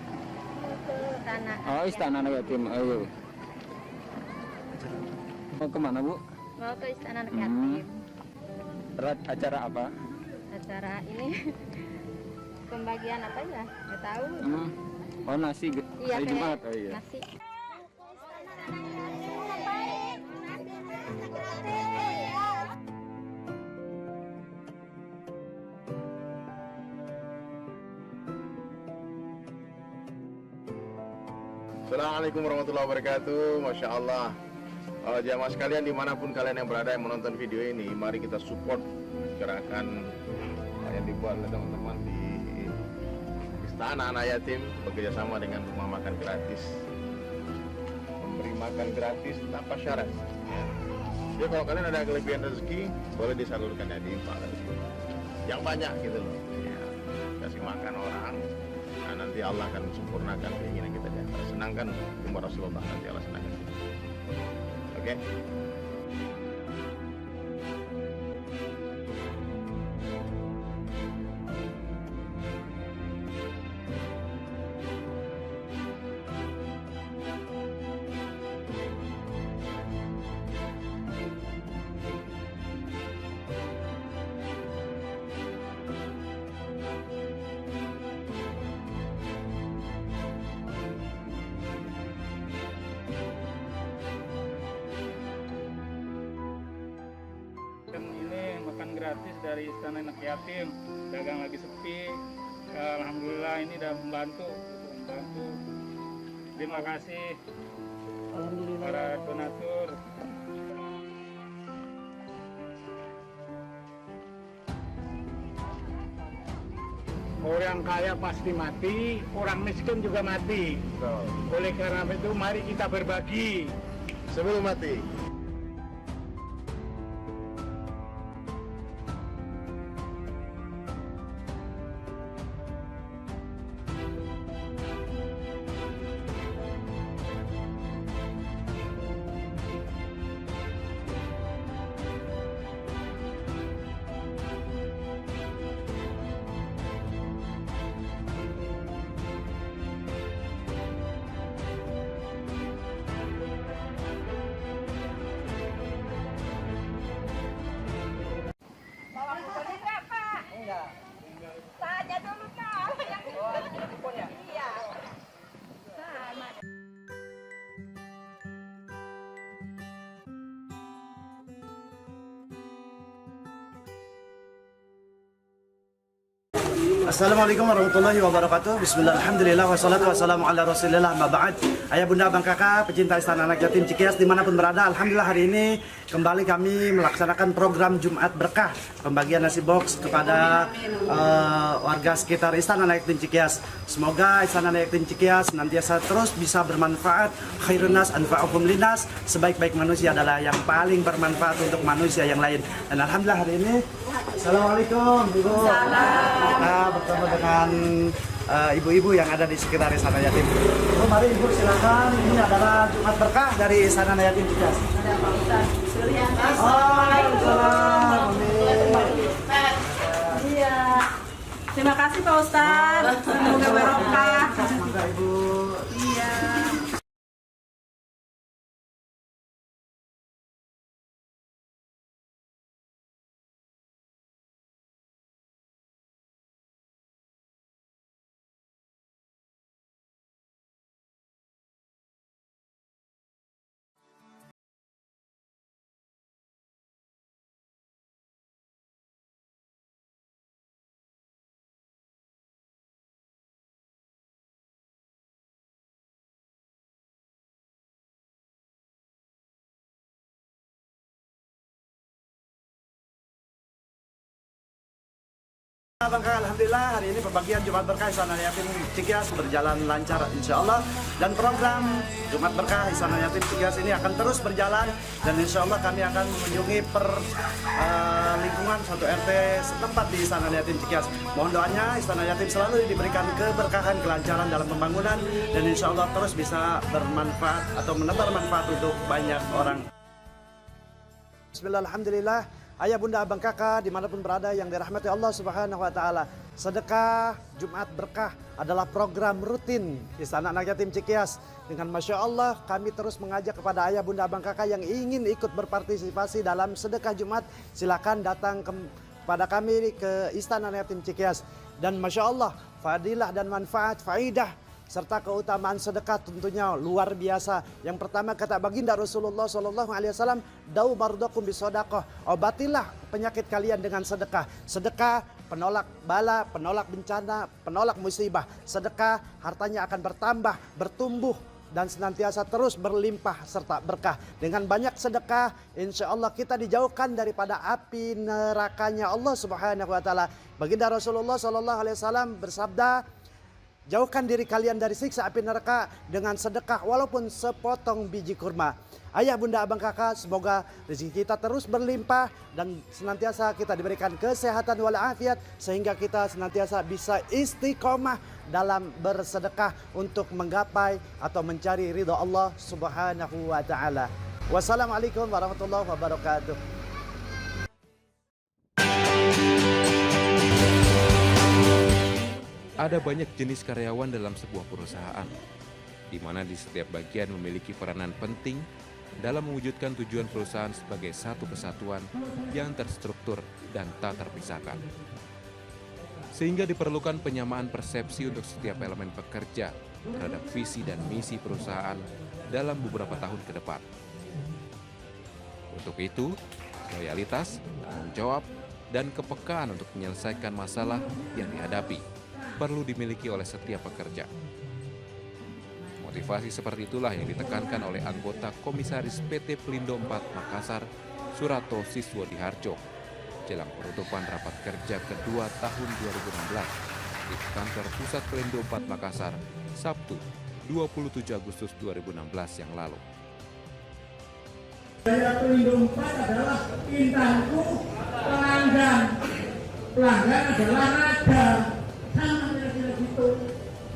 Ke tanah. Oh, Istana Anak Yatim, ayo. Mau kemana Bu? Mau ke Istana Anak Hmm. Yatim. Acara apa? Acara ini pembagian apa ya? Nggak tahu. Oh, nasi, Iya, hari kayak Jumat, oh iya. nasi. Assalamualaikum warahmatullahi wabarakatuh. Masya Allah. Jamaah sekalian dimanapun kalian yang berada yang menonton video ini, mari kita support gerakan yang dibuat oleh teman-teman Untuk anak-anak yatim bekerjasama dengan rumah makan gratis, memberi makan gratis tanpa syarat. Ya. Jadi kalau kalian ada kelebihan rezeki, boleh disalurkannya di infak yang banyak gitu loh. Ya. Kasih makan orang, nah nanti Allah akan sempurnakan keinginan kita. Senangkan umat Rasulullah, nanti Allah senangkan. Oke? Ini makan gratis dari Istana Anak Yatim, dagang lagi sepi. Alhamdulillah ini udah membantu. Terima kasih para donatur. Orang kaya pasti mati, orang miskin juga mati. Oleh karena itu mari kita berbagi. Sebelum mati. Tanya dulu kak. Iya. Assalamualaikum warahmatullahi wabarakatuh. Bismillah, alhamdulillah, wassalatu wassalamu ala rasulillah, ma ba'd. Ayah bunda abang kakak, pecinta Istana Anak Yatim Cikias dimanapun berada, alhamdulillah hari ini kembali kami melaksanakan program Jumat Berkah, pembagian nasi box kepada warga sekitar Istana Anak Yatim Cikias. Semoga Istana Anak Yatim Cikias nantiasa terus bisa bermanfaat, khairun nas anfa'uhum linas, sebaik-baik manusia adalah yang paling bermanfaat untuk manusia yang lain. Dan alhamdulillah hari ini, assalamualaikum ibu. Kita bertemu dengan ibu-ibu yang ada di sekitar Istana Yatim. Oh, mari ibu silakan. Ini adalah Jumat Berkah dari Istana Yatim Cikias. Ada Pak Ustaz Surya. Assalamualaikum. Iya. Terima kasih Pak Ustaz. Semoga barokah. Semoga ibu. Iya. Bang Kakak, alhamdulillah hari ini pembagian Jumat Berkah Istana Yatim Cikias berjalan lancar insya Allah, dan program Jumat Berkah Istana Yatim Cikias ini akan terus berjalan, dan insya Allah kami akan mengunjungi lingkungan satu RT setempat di Istana Yatim Cikias. Mohon doanya Istana Yatim selalu diberikan keberkahan, kelancaran dalam pembangunan, dan insya Allah terus bisa bermanfaat atau menebar manfaat untuk banyak orang. Bismillah, alhamdulillah. Ayah bunda abang kakak dimanapun berada yang dirahmati Allah Subhanahu wa Ta'ala, sedekah Jumat Berkah adalah program rutin Istana Anak Yatim Cikias. Dengan Masya Allah kami terus mengajak kepada ayah bunda abang kakak yang ingin ikut berpartisipasi dalam sedekah Jumat, silakan datang kepada kami ke Istana Anak Yatim Cikias. Dan Masya Allah fadilah dan manfaat faidah serta keutamaan sedekah tentunya luar biasa. Yang pertama kata baginda Rasulullah SAW, dau mardakum bisodaqah, obatilah penyakit kalian dengan sedekah. Sedekah penolak bala, penolak bencana, penolak musibah. Sedekah hartanya akan bertambah, bertumbuh, dan senantiasa terus berlimpah serta berkah. Dengan banyak sedekah, insya Allah kita dijauhkan daripada api nerakanya Allah Subhanahu wa Ta'ala. Baginda Rasulullah SAW bersabda, Jauhkan diri kalian dari siksa api neraka dengan sedekah walaupun sepotong biji kurma. Ayah, bunda, abang, kakak, semoga rezeki kita terus berlimpah dan senantiasa kita diberikan kesehatan walafiat sehingga kita senantiasa bisa istiqomah dalam bersedekah untuk menggapai atau mencari ridha Allah Subhanahu wa taala. Wassalamualaikum warahmatullahi wabarakatuh. Ada banyak jenis karyawan dalam sebuah perusahaan, di mana di setiap bagian memiliki peranan penting dalam mewujudkan tujuan perusahaan sebagai satu kesatuan yang terstruktur dan tak terpisahkan. Sehingga diperlukan penyamaan persepsi untuk setiap elemen pekerja terhadap visi dan misi perusahaan dalam beberapa tahun ke depan. Untuk itu, loyalitas, tanggung jawab, dan kepekaan untuk menyelesaikan masalah yang dihadapi perlu dimiliki oleh setiap pekerja. Motivasi seperti itulah yang ditekankan oleh anggota Komisaris PT Pelindo 4 Makassar, Surato Siswodiharjo, jelang penutupan rapat kerja kedua tahun 2016 di kantor pusat Pelindo 4 Makassar, Sabtu 27 Agustus 2016 yang lalu. Saya Pelindo 4 adalah intanku, pelanggan. Pelanggan adalah raga. Sama kira-kira gitu.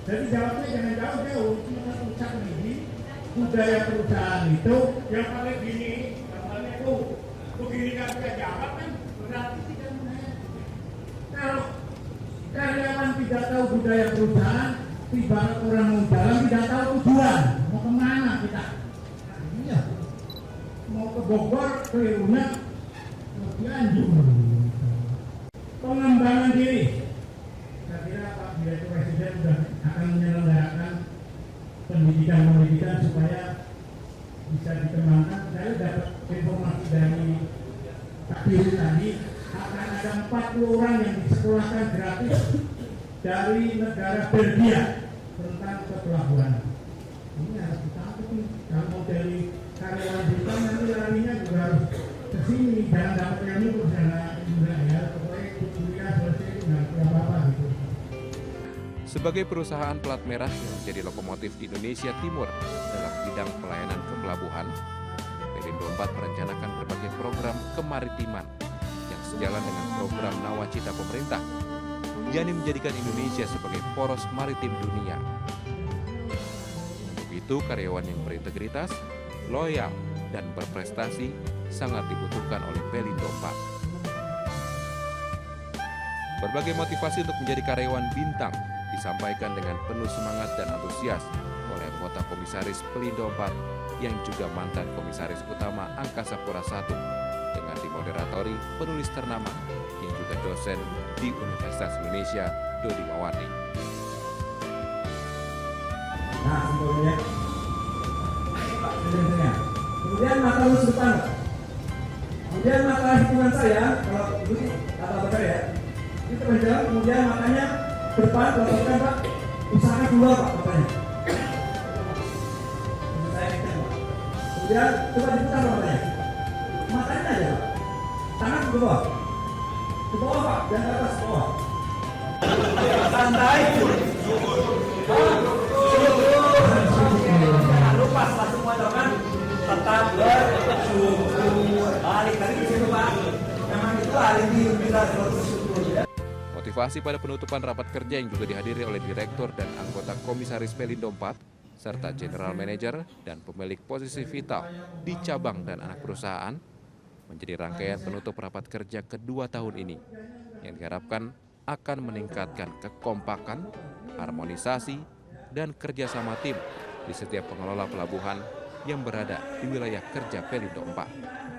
Jadi jawabnya jangan jauh-jauh. Cuma ucap ini, budaya perusahaan itu yang paling gini, yang paling itu. Begini kan kita jawab kan, berarti tidak menanya. Kalau karyawan tidak tahu budaya perusahaan, ibarat orang mau jalan tidak tahu tujuan. Mau kemana kita? Nah, ini ya. Mau ke Bogor, kelirunya, mau Cianjur. Pengembangan diri. Saya kira Pak Direktur Presiden sudah akan menyelenggarakan pendidikan supaya bisa dikembangkan. Saya dapat informasi dari Pak Diri tadi akan ada 40 orang yang disekolahkan gratis dari negara Belgia tentang kepelabuhanan. Ini harus ditangkap nih. Kalau mau dari karyawan kita nanti larinya juga harus ke sini, jangan dapat ilmu terus enggak ya. Pokoknya kuliah selesai nggak apa-apa gitu. Sebagai perusahaan pelat merah yang menjadi lokomotif di Indonesia Timur dalam bidang pelayanan kepelabuhan, Pelindo 4 merencanakan berbagai program kemaritiman yang sejalan dengan program Nawacita pemerintah, yakni menjadikan Indonesia sebagai poros maritim dunia. Untuk itu, karyawan yang berintegritas, loyal, dan berprestasi sangat dibutuhkan oleh Pelindo 4. Berbagai motivasi untuk menjadi karyawan bintang disampaikan dengan penuh semangat dan antusias oleh anggota Komisaris Pelindo 4 yang juga mantan Komisaris Utama Angkasa Pura I dengan dimoderatori penulis ternama yang juga dosen di Universitas Indonesia, Dodi Mawardi. Nah, sebelumnya, kemudian masalah lulus depan, kemudian masalah hitungan saya, kalau ini kata benar ya, ini terjadi, kemudian makanya depan, kalau kita Pak, usahakan dua Pak, katanya. Saya ingat Pak. Kemudian coba diputar makanya. Matanya aja Pak. Tangan ke bawah. Ke bawah Pak, jangan ke atas, ke bawah. Santai. Jangan lupa setelah semua kan tetap bersyukur. Balik lagi ke situ Pak. Memang itu alibi kita bersyukur ya. Motivasi pada penutupan rapat kerja yang juga dihadiri oleh Direktur dan anggota Komisaris Pelindo 4, serta General Manager dan pemilik posisi vital di cabang dan anak perusahaan, menjadi rangkaian penutup rapat kerja kedua tahun ini, yang diharapkan akan meningkatkan kekompakan, harmonisasi, dan kerjasama tim di setiap pengelola pelabuhan yang berada di wilayah kerja Pelindo 4.